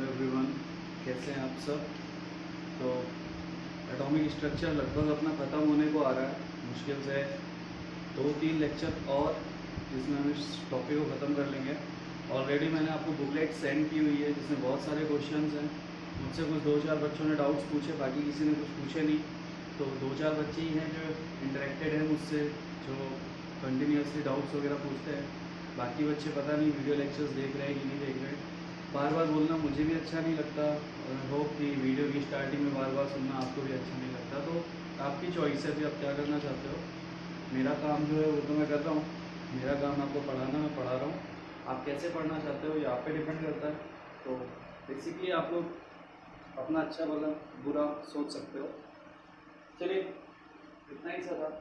Hello everyone, कैसे हैं आप सब। तो एटॉमिक स्ट्रक्चर लगभग अपना ख़त्म होने को आ रहा है। मुश्किल से 2-3 लेक्चर और जिसमें हम इस टॉपिक को ख़त्म कर लेंगे। ऑलरेडी मैंने आपको बुकलेट सेंड की हुई है जिसमें बहुत सारे क्वेश्चंस हैं। मुझसे कुछ 2-4 बच्चों ने डाउट्स पूछे, बाकी किसी ने कुछ पूछे नहीं। तो 2-4 बच्चे ही हैं जो इंटरेक्टेड हैं मुझसे, जो कंटिन्यूसली डाउट्स वगैरह पूछते हैं। बाकी बच्चे पता नहीं वीडियो लेक्चर्स देख रहे हैं कि नहीं देख रहे हैं। बार बार बोलना मुझे भी अच्छा नहीं लगता, और आई होप कि वीडियो की स्टार्टिंग में बार बार सुनना आपको भी अच्छा नहीं लगता। तो आपकी चॉइस है कि आप क्या करना चाहते हो। मेरा काम जो है वो तो मैं कर रहा हूँ, मेरा काम आपको पढ़ाना, मैं पढ़ा रहा हूँ। आप कैसे पढ़ना चाहते हो ये आप पे डिपेंड करता है। तो बेसिकली आप लोग अपना अच्छा भला बुरा सोच सकते हो। चलिए, इतना ही सा था।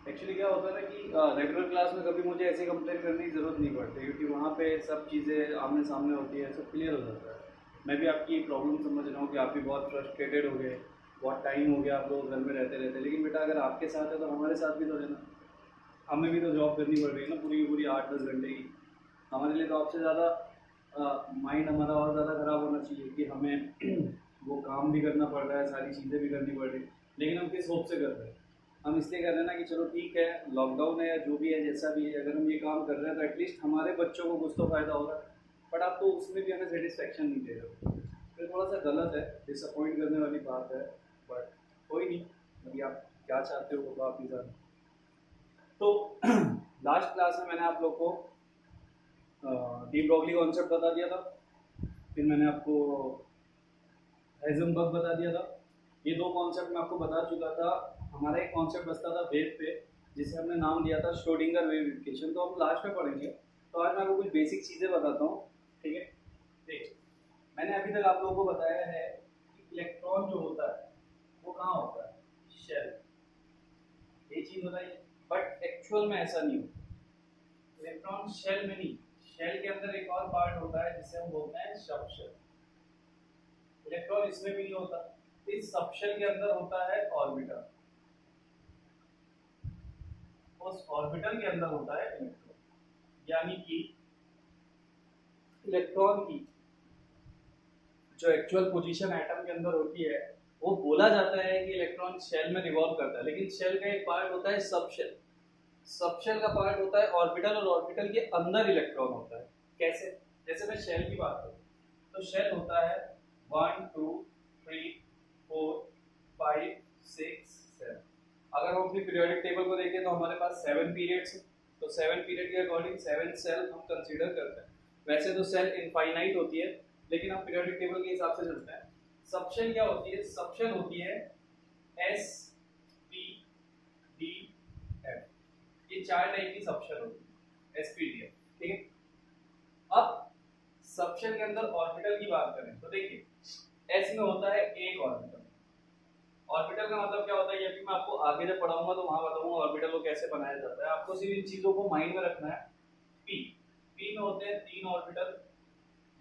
एक्चुअली क्या होता है ना कि रेगुलर क्लास में कभी मुझे ऐसी कंप्लेन करने की ज़रूरत नहीं पड़ती, क्योंकि वहाँ पे सब चीज़ें आमने सामने होती है, सब क्लियर हो जाता है। मैं भी आपकी प्रॉब्लम समझ रहा हूँ कि आप भी बहुत फ्रस्ट्रेटेड हो गए, बहुत टाइम हो गया आप लोग घर में रहते रहते। लेकिन बेटा अगर आपके साथ है तो हमारे साथ भी तो है ना। हमें भी तो जॉब करनी पड़ रही है ना, पूरी की पूरी 8-10 घंटे की। हमारे लिए तो आपसे ज़्यादा माइंड हमारा और ज़्यादा ख़राब होना चाहिए कि हमें वो काम भी करना पड़ रहा है, सारी चीज़ें भी करनी पड़ रही है। लेकिन हम किस होप से कर रहे हैं? हम इसलिए कर रहे हैं ना कि चलो ठीक है, लॉकडाउन है या जो भी है, जैसा भी है, अगर हम ये काम कर रहे हैं तो एटलीस्ट हमारे बच्चों को कुछ तो फ़ायदा हो रहा है। बट आप तो उसमें भी हमें सेटिस्फेक्शन नहीं दे रहे हो, तो थोड़ा सा गलत है, डिसअपॉइंट करने वाली बात है। बट कोई नहीं, अभी आप क्या चाहते हो वो तो आप ही जानो। तो लास्ट क्लास में मैंने आप लोग को डी ब्रॉगली कॉन्सेप्ट बता दिया था, फिर मैंने आपको हाइजेनबर्ग बता दिया था। ये दो कॉन्सेप्ट मैं आपको बता चुका था। हमारा एक कॉन्सेप्ट बचता था वेव पे, जिसे हमने नाम दिया था श्रोडिंगर वेव इक्वेशन। तो हम लास्ट में पढ़ेंगे। तो आज मैं आपको कुछ बेसिक चीज़ें बताता हूँ, ठीक है। देखिए, मैंने अभी तक आप लोगों को बताया है कि इलेक्ट्रॉन जो होता है वो कहाँ होता है, शेल, ये चीज़ बताइए। बट एक्चुअल में ऐसा नहीं होता। इलेक्ट्रॉन शेल में नहीं, शेल के अंदर एक और पार्ट होता है जिसे हम बोलते हैं सबशेल। इलेक्ट्रॉन इसमें भी नहीं होता। इस सबशेल के अंदर होता है ऑर्बिटल, उस ऑर्बिटल के अंदर होता है इलेक्ट्रॉन। यानी कि इलेक्ट्रॉन की जो एक्चुअल पोजीशन एटम के अंदर होती है, वो बोला जाता है कि इलेक्ट्रॉन शेल में रिवॉल्व करता है, लेकिन शेल का एक पार्ट होता है सबशेल। सबशेल का पार्ट होता है ऑर्बिटल, और ऑर्बिटल के अंदर इलेक्ट्रॉन होता है। कैसे? जैसे मैं शेल की बात करूं तो शेल होता है 1 2 3 4 5 6 7। अगर हम अपनी पीरियोडिक टेबल को देखें तो हमारे पास 7 पीरियड्स हैं। तो 7 पीरियड के अकॉर्डिंग 7 सेल हम कंसीडर करते हैं। वैसे तो सेल इनफाइनाइट होती है, लेकिन हम पीरियोडिक टेबल के हिसाब से चलते हैं। सबशेल क्या होती है? सबशेल होती है एस पी डी एफ। ये 4 टाइप की सबशेल होती है, एस पी डी एफ, ठीक है। अब सबशेल के अंदर ऑर्बिटल की बात करें तो देखिए, एस में होता है एक ऑर्बिटल। ऑर्बिटल का मतलब क्या होता है ये भी मैं आपको आगे जब पढ़ाऊंगा तो वहां बताऊंगा ऑर्बिटल को कैसे बनाया जाता है। आपको सिर्फ इन चीजों को माइंड में रखना है। पी पी में होते हैं 3 ऑर्बिटल,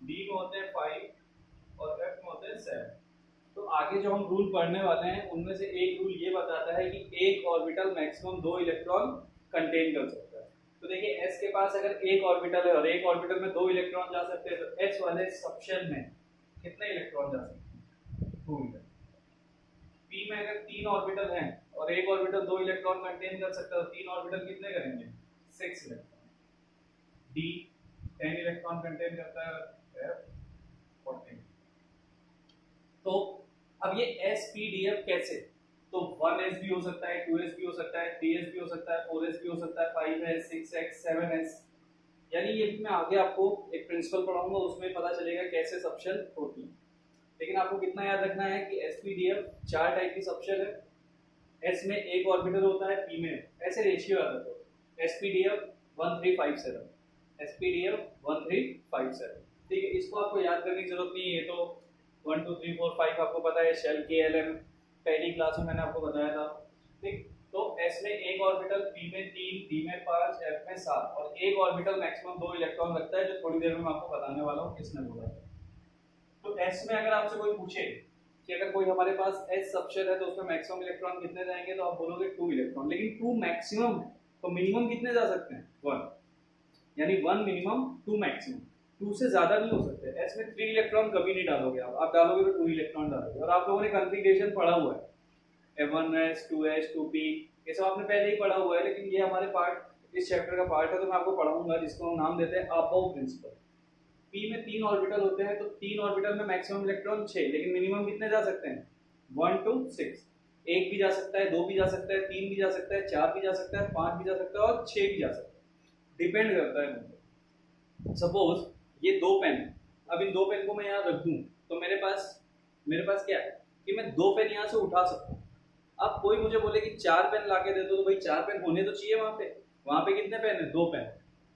डी में होते हैं 5 और एफ में होते हैं 7। तो आगे जो हम रूल पढ़ने वाले हैं उनमें से एक रूल ये बताता है कि एक ऑर्बिटल मैक्सिमम 2 इलेक्ट्रॉन कंटेन कर सकता है। तो देखिए, एस के पास अगर एक ऑर्बिटल है और एक ऑर्बिटल में 2 इलेक्ट्रॉन जा सकते हैं, तो एस वाले सबशेल में कितने इलेक्ट्रॉन जा सकते हैं? 2 इलेक्ट्रॉन। पी में अगर 3 ऑर्बिटल हैं और एक ऑर्बिटल 2 इलेक्ट्रॉन कंटेन कर सकता है, तो 3 ऑर्बिटल कितने करेंगे? 6 इलेक्ट्रॉन। डी 10 इलेक्ट्रॉन कंटेन करता है, एफ 14। तो अब ये एस पी डी एफ कैसे? तो 1s भी हो सकता है, 2s भी हो सकता है, 3s भी हो सकता है, 4s भी हो सकता है, 5s 6x 7s। यानी ये भी मैं आगे आपको एक प्रिंसिपल पढ़ाऊंगा, उसमें पता चलेगा कैसे सबशेल होती है। लेकिन आपको कितना याद रखना है कि एसपीडीएफ 4 टाइप की सबशेल है। एस में एक ऑर्बिटल होता है, पी में ऐसे रेशियो आता है एसपीडीएफ 1357, एसपीडीएफ 1357, ठीक है। इसको आपको याद करने की जरूरत नहीं है, ये तो 1 2 3 4 5 आपको पता है। शेल के एल एम पहली क्लास में मैंने आपको बताया था, ठीक। तो एस में एक ऑर्बिटल, पी में 3, डी में 5, एफ में 7 और एक ऑर्बिटल मैक्सिमम 2 इलेक्ट्रॉन रखता है, जो थोड़ी देर में मैं आपको बताने वाला हूँ किसने बोला है। तो एस में अगर आपसे कोई पूछे कि अगर कोई हमारे पास एस सबशेल है तो उसमें मैक्सिमम इलेक्ट्रॉन कितने जाएंगे, तो आप बोलोगे 2 इलेक्ट्रॉन। लेकिन 2 मैक्सिमम है, तो मिनिमम कितने जा सकते हैं? 1। यानी 1 मिनिमम 2 मैक्सिमम। 2 से ज्यादा नहीं हो सकते। एस में 3 इलेक्ट्रॉन कभी नहीं डालोगे आप डालोगे तो 2 इलेक्ट्रॉन डालोगे। और आप लोगों ने कॉन्फ़िगरेशन पढ़ा हुआ है, F1s 2s 2p, ये सब आपने पहले ही पढ़ा हुआ है, लेकिन ये हमारे पार्ट इस चैप्टर का पार्ट है तो मैं आपको पढ़ाऊंगा, जिसको हम नाम देते हैं अबाउ प्रिंसिपल। p में 3 ऑर्बिटल होते हैं, तो 3 ऑर्बिटल में मैक्सिमम इलेक्ट्रॉन 6, लेकिन मिनिमम कितने जा सकते हैं 1 to 6। एक भी जा सकता है, 2 भी जा सकता है, 3 भी जा सकता है, 4 भी जा सकता है, 5 भी जा सकता है और 6 भी जा सकता है, डिपेंड करता है। सपोज ये 2 पेन है, अब इन 2 पेन को मैं यहाँ रख दूं तो मेरे पास क्या है कि मैं 2 पेन यहाँ से उठा सकता हूँ। अब कोई मुझे बोले कि 4 पेन लाके दे दो, तो भाई 4 पेन होने तो चाहिए वहां पे कितने पेन है 2 पेन,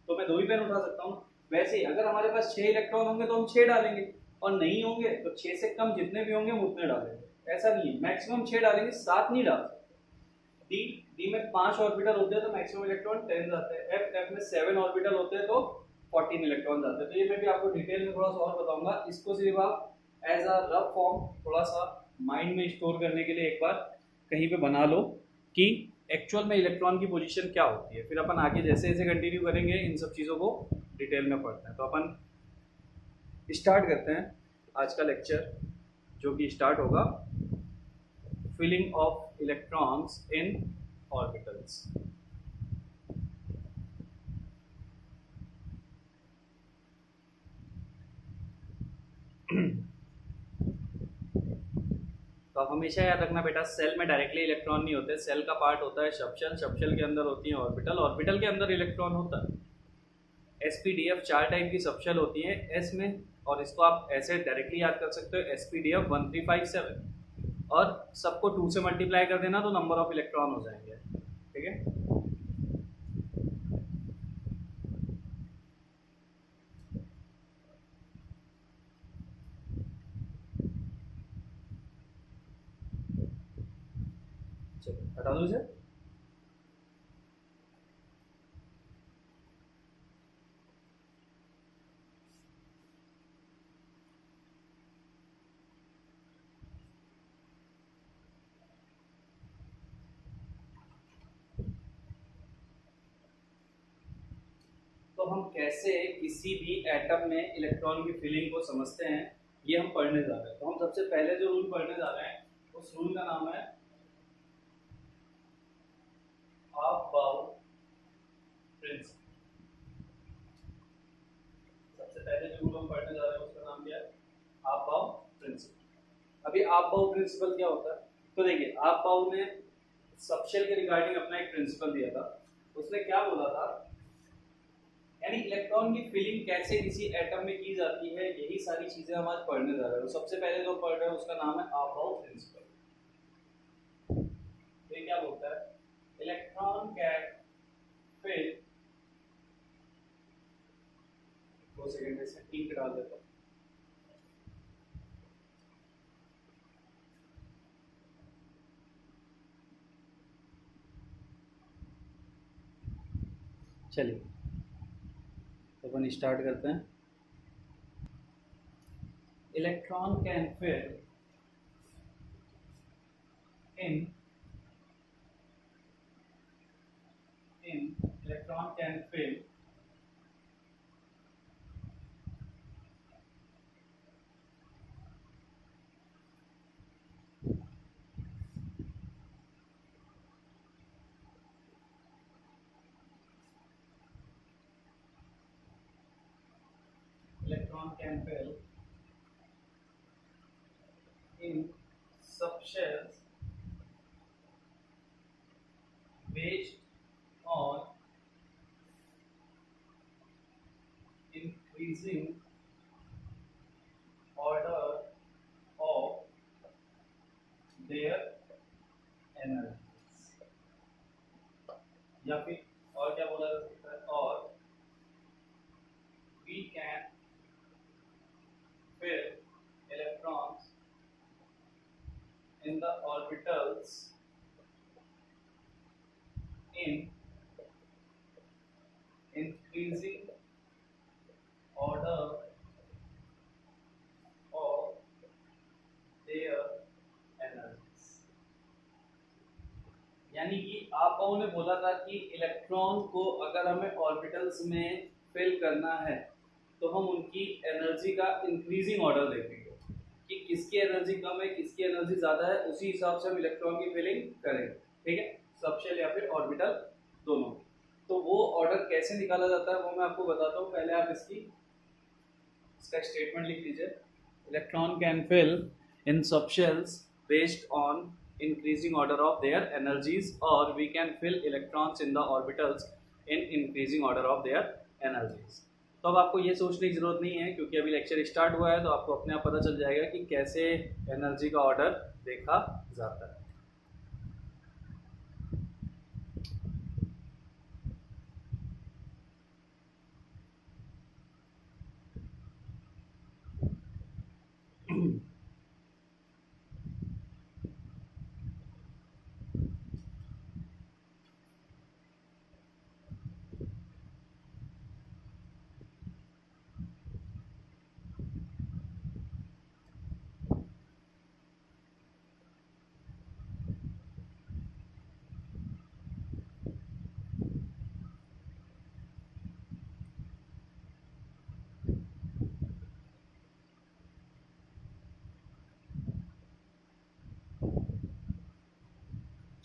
तो मैं 2 ही पेन उठा सकता हूँ। वैसे ही अगर हमारे पास 6 इलेक्ट्रॉन होंगे तो हम 6 डालेंगे, और नहीं होंगे तो 6 से कम जितने भी होंगे हम उतने डालेंगे। ऐसा नहीं है, मैक्सिमम 6 डालेंगे, 7 नहीं डाल सकते। डी में 5 ऑर्बिटल होते हैं तो मैक्सिमम इलेक्ट्रॉन 10 आते हैं। एफ में 7 ऑर्बिटल होते हैं तो 14 इलेक्ट्रॉन आते हैं। तो ये मैं भी आपको डिटेल में थोड़ा सा और बताऊंगा, इसको सिर्फ आप एज अ रफ फॉर्म थोड़ा सा माइंड में स्टोर करने के लिए एक बार कहीं पे बना लो कि एक्चुअल में इलेक्ट्रॉन की पोजीशन क्या होती है। फिर अपन आगे जैसे जैसे कंटिन्यू करेंगे इन सब चीज़ों को डिटेल में पढ़ते हैं। तो अपन स्टार्ट करते हैं आज का लेक्चर, जो कि स्टार्ट होगा filling of electrons in orbitals. तो हमेशा याद रखना बेटा, सेल में डायरेक्टली इलेक्ट्रॉन नहीं होते, सेल का पार्ट होता है सबशेल, सबशेल के अंदर होती है ऑर्बिटल, ऑर्बिटल के अंदर इलेक्ट्रॉन होता है। एसपीडीएफ 4 टाइप की सबशेल होती है एस में, और इसको आप ऐसे डायरेक्टली याद कर सकते हो एसपीडीएफ 1357, और सबको 2 से मल्टीप्लाई कर देना तो नंबर ऑफ इलेक्ट्रॉन हो जाएंगे। ठीक है, चलो हटा दो इसे। तो हम कैसे किसी भी एटम में इलेक्ट्रॉन की फिलिंग को समझते हैं, ये हम पढ़ने जा रहे हैं। तो हम सबसे पहले जो रूल पढ़ने जा रहे हैं उस रूल का नाम है अबाउ प्रिंसिपल। सबसे पहले जो रूल हम पढ़ने जा रहे हैं उसका नाम क्या है, अबाउ प्रिंसिपल। अभी अबाउ प्रिंसिपल क्या होता है, तो देखिए अबाउ ने सबशेल के रिगार्डिंग अपना एक प्रिंसिपल दिया था। उसने क्या बोला था, यानी इलेक्ट्रॉन की फिलिंग कैसे किसी एटम में की जाती है, यही सारी चीजें हम आज पढ़ने जा रहे हैं। सबसे पहले जो पढ़ रहे हैं उसका नाम है अबाउ प्रिंसिपल। ये क्या बोलता है, इलेक्ट्रॉन कैन फिल, 2 सेकंड में से इंक डाल देता हूं। चलिए तो अपन स्टार्ट करते हैं। Electron can fill in electron can fill electron can fill in subshells based on increasing order of their energies। या फिर और क्या बोला जा सकता है, और we can fill electrons in the orbitals in increasing order of their energies। यानी कि आप लोगों ने बोला था कि इलेक्ट्रॉन को अगर हमें ऑर्बिटल्स में फिल करना है तो हम उनकी एनर्जी का इंक्रीजिंग ऑर्डर देखेंगे कि किसकी एनर्जी कम है, किसकी एनर्जी ज्यादा है, उसी हिसाब से हम इलेक्ट्रॉन की फिलिंग करेंगे। ठीक है, सबशेल या फिर ऑर्बिटल दोनों। तो वो ऑर्डर कैसे निकाला जाता है वो मैं आपको बताता हूँ। पहले आप इसका स्टेटमेंट लिख लीजिए। Electron can fill in subshells based on increasing order of their energies, or we can fill electrons in the orbitals in increasing order of their energies। तो अब आपको ये सोचने की जरूरत नहीं है क्योंकि अभी लेक्चर स्टार्ट हुआ है, तो आपको अपने आप पता चल जाएगा कि कैसे एनर्जी का ऑर्डर देखा जाता है।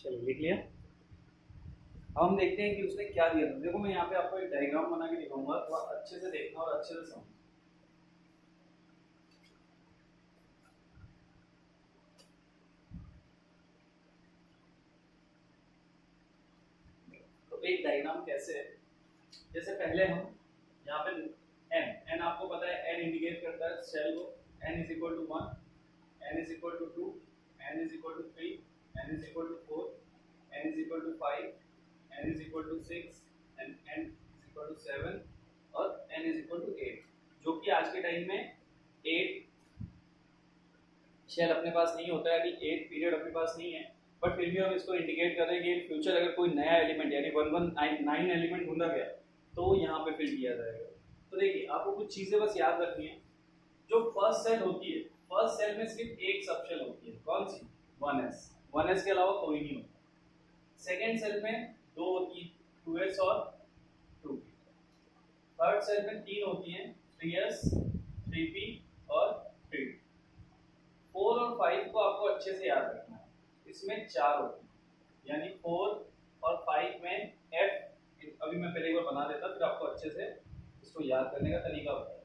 चलिए लिख लिया। अब हम देखते हैं कि उसने क्या दिया था। देखो मैं यहाँ पे आपको एक डायग्राम बना के दिखाऊंगा, थोड़ा अच्छे से देखना और अच्छे से समझना। तो एक डायग्राम कैसे है, जैसे पहले हम यहाँ पे एन आपको पता है, एन इंडिकेट करता है सेल को। N is equal to 1, N is equal to 2, N is equal to 3, N is equal to 4, N is equal to 5, N is equal to 6, and N is equal to 7 और N is equal to 8। जो कि आज के time में 8 shell अपने पास नहीं होता है, अभी 8 पीरियड अपने पास नहीं है, बट फिर भी हम इसको इंडिकेट कर रहे हैं कि इन फ्यूचर अगर कोई नया एलिमेंट यानी 119 एलिमेंट ढूंढा गया तो यहाँ पे फिल किया जाएगा। तो देखिए आपको कुछ चीजें बस याद रखनी है। जो फर्स्ट सेल होती है, फर्स्ट सेल में सिर्फ एक सबशेल होती है, कौन सी? 1s। 1s के अलावा कोई नहीं होता। सेकेंड सेल में दो होती है, 2s और 2p। थर्ड सेल में तीन होती हैं, 3s, 3p और 3d। 4 और 5 को आपको अच्छे से याद रखना है, इसमें 4 होती है, यानी 4 और 5 में f। अभी मैं पहले एक बार बना देता फिर आपको अच्छे से इसको याद करने का तरीका बता देता।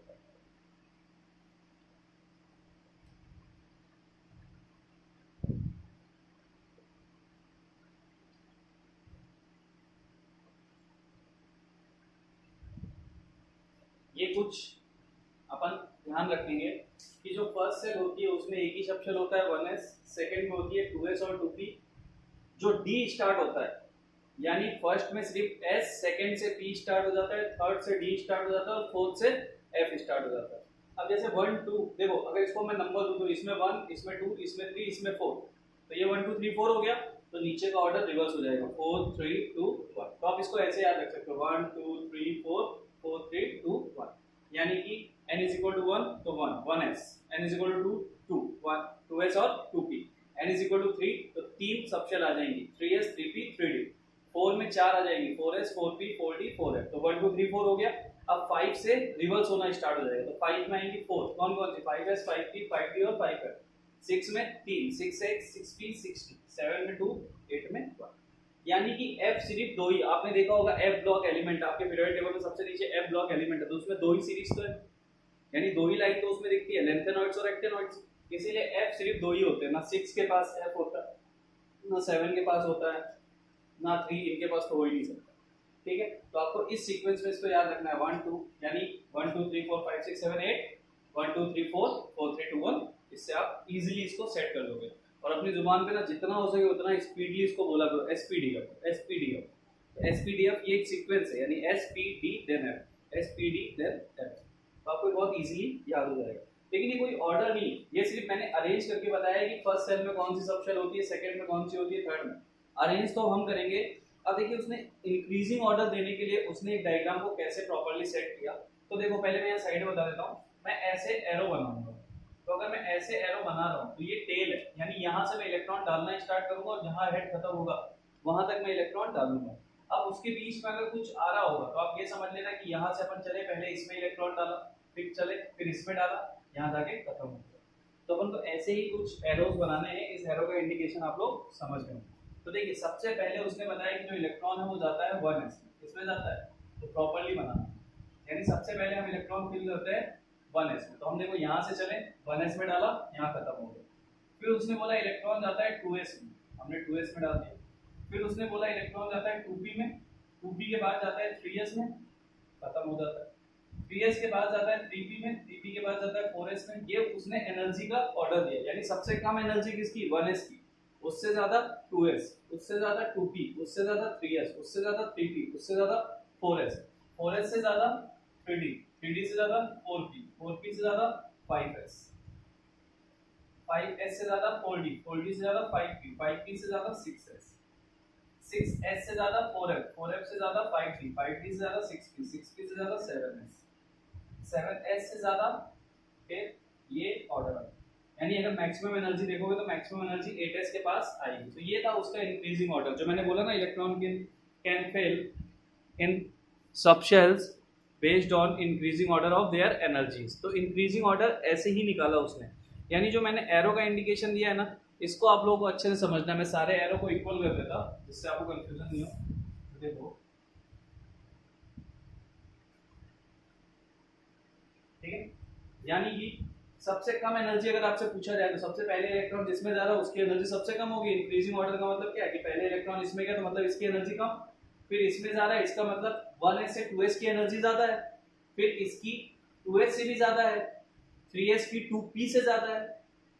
ये कुछ अपन ध्यान रखेंगे कि जो फर्स्ट सेल होती है उसमें एक ही सबशेल होता है 1s, सेकंड में होती है 2s और 2p। जो d स्टार्ट होता है यानी फर्स्ट में सिर्फ s, सेकंड से p स्टार्ट हो जाता है, थर्ड से d स्टार्ट हो जाता है और फोर्थ से f स्टार्ट हो जाता है। अब जैसे 1 2 देखो, अगर इसको मैं नंबर दूं तो इसमें 1, इसमें 2, इसमें 3, इसमें 4, तो ये 1 2 3 4 हो गया। तो नीचे का ऑर्डर रिवर्स हो जाएगा 4 3 2 1। तो आप इसको ऐसे याद रख सकते हो 1 2 3 4 4 3 2 1। यानी कि n is equal to 1 तो 1 1s, n is equal to 2 2 1 2s और 2p, n is equal to 3 तो तीन सबशेल आ जाएंगी 3s 3p 3d। 4 में 4 आ जाएंगी 4s 4p 4d 4f। तो 1 2 3 4 हो गया। अब 5 से रिवर्स होना स्टार्ट हो जाएगा, तो 5 में आएंगी 4, कौन कौन सी? 5s 5p 5d और 5f। 6 में 3 6x 6p 6d। 7 में 2, 8 में 1। यानी कि f सिर्फ दो ही, आपने देखा होगा f ब्लॉक एलिमेंट आपके पीरियोडिक टेबल में सबसे नीचे f ब्लॉक एलिमेंट है, तो उसमें दो ही सीरीज तो है, यानी दो ही लाइन तो उसमें दिखती है, लेंथेनॉइड्स और एक्टिनॉइड्स। इसीलिए f सिर्फ दो ही होते हैं, ना 6 के पास f होता है, ना 7 के पास होता है, ना 3, इनके पास तो हो ही नहीं सकता। ठीक है, तो आपको इस सीक्वेंस में इसको याद रखना है 1 2, यानी 1 2 3 4 5 6 7 8 1 2 3 4 4 3 2 1। इससे आप इजीली इसको सेट कर लोगे और अपनी जुबान पे ना जितना हो सके उतना स्पीडली इसको बोला करो, एसपीडीएफ एसपीडीएफ। तो एसपीडीएफ ये एक सीक्वेंस है, यानी SPD then F, SPD then F. तो आपको बहुत इजीली याद हो जाएगा। लेकिन ये कोई ऑर्डर नहीं, ये सिर्फ मैंने अरेंज करके बताया है कि फर्स्ट सेल में कौन सी सबशेल होती है, सेकंड में कौन सी होती है, थर्ड में। अरेंज तो हम करेंगे। अब देखिए उसने इंक्रीजिंग ऑर्डर देने के लिए उसने एक डायग्राम को कैसे प्रॉपर्ली सेट किया। तो देखो पहले मैं यहाँ साइड में बता देता हूँ, मैं ऐसे एरो बनाऊंगा। तो अगर मैं ऐसे एरो बना रहा हूँ तो ये टेल है, यानी यहाँ से मैं इलेक्ट्रॉन डालना स्टार्ट करूंगा और जहाँ हेड खत्म होगा वहां तक मैं इलेक्ट्रॉन डालूंगा। अब उसके बीच में अगर कुछ आ रहा होगा तो आप ये समझ लेना कि यहाँ से अपन चले, पहले इसमें इलेक्ट्रॉन डाला, फिर चले, फिर इसमें डाला, यहाँ जाके खत्म हो गया। तो अपन को ऐसे ही कुछ एरोस बनाने हैं, इस एरो का इंडिकेशन आप लोग समझ गए। तो देखिए सबसे पहले उसने बताया कि जो इलेक्ट्रॉन है वो जाता है 1s में, किसमें जाता है, तो प्रॉपर्ली बनाना, यानी सबसे पहले हम इलेक्ट्रॉन फिल करते हैं 1s में। तो हम देखो यहाँ से चले, 1s में डाला, यहाँ खत्म हो गया। फिर उसने बोला इलेक्ट्रॉन जाता है 2s में, हमने 2s में डाल दिया। फिर उसने बोला इलेक्ट्रॉन जाता है 2p में, 2p के बाद जाता है 3s में, खत्म हो जाता है। 3s के बाद जाता है 3p में, 3p के बाद जाता है 4s में। ये उसने एनर्जी का ऑर्डर दिया, यानी सबसे कम एनर्जी किसकी, 1s की, उससे ज्यादा 2s, उससे ज्यादा 2p, उससे ज्यादा 3s, उससे ज्यादा 3p, उससे ज्यादा 4s, 4s से ज्यादा 3d, 3d से ज्यादा 4p, 4p से ज्यादा 5s, 5s से ज्यादा 4d, 4d से ज्यादा 5p, 5p से ज्यादा 6s, 6s से ज्यादा 4f, 4f से ज्यादा 5d, 5d से ज्यादा 6p, 6p से ज्यादा 7s, 7s से ज्यादा, फिर ये ऑर्डर, यानी अगर मैक्सिमम एनर्जी देखोगे तो मैक्सिमम एनर्जी 8s के पास आएगी। तो ये था उसका इंक्रीजिंग ऑर्डर, जो मैंने बोला ना इलेक्ट्रॉन कैन फेल इन सब shells based on increasing order of their energies. तो इंक्रीजिंग ऑर्डर ऐसे ही निकाला उसने, यानी जो मैंने एरो का इंडिकेशन दिया है ना, इसको आप लोगों को अच्छे से समझना है। मैं सारे एरो को इक्वल कर देता जिससे आपको कंफ्यूजन नहीं हो। देखो ठीक है, यानी कि सबसे कम एनर्जी अगर आपसे पूछा जाए तो सबसे पहले इलेक्ट्रॉन जिसमें जा रहा है उसकी एनर्जी सबसे कम होगी। इंक्रीजिंग ऑर्डर का मतलब क्या है कि पहले इलेक्ट्रॉन इसमें गया तो मतलब इसकी एनर्जी कम, फिर इसमें जा रहा है इसका मतलब 1s से 2s की एनर्जी ज्यादा है, फिर इसकी 2s से भी ज्यादा है, 3s की 2p से ज्यादा है,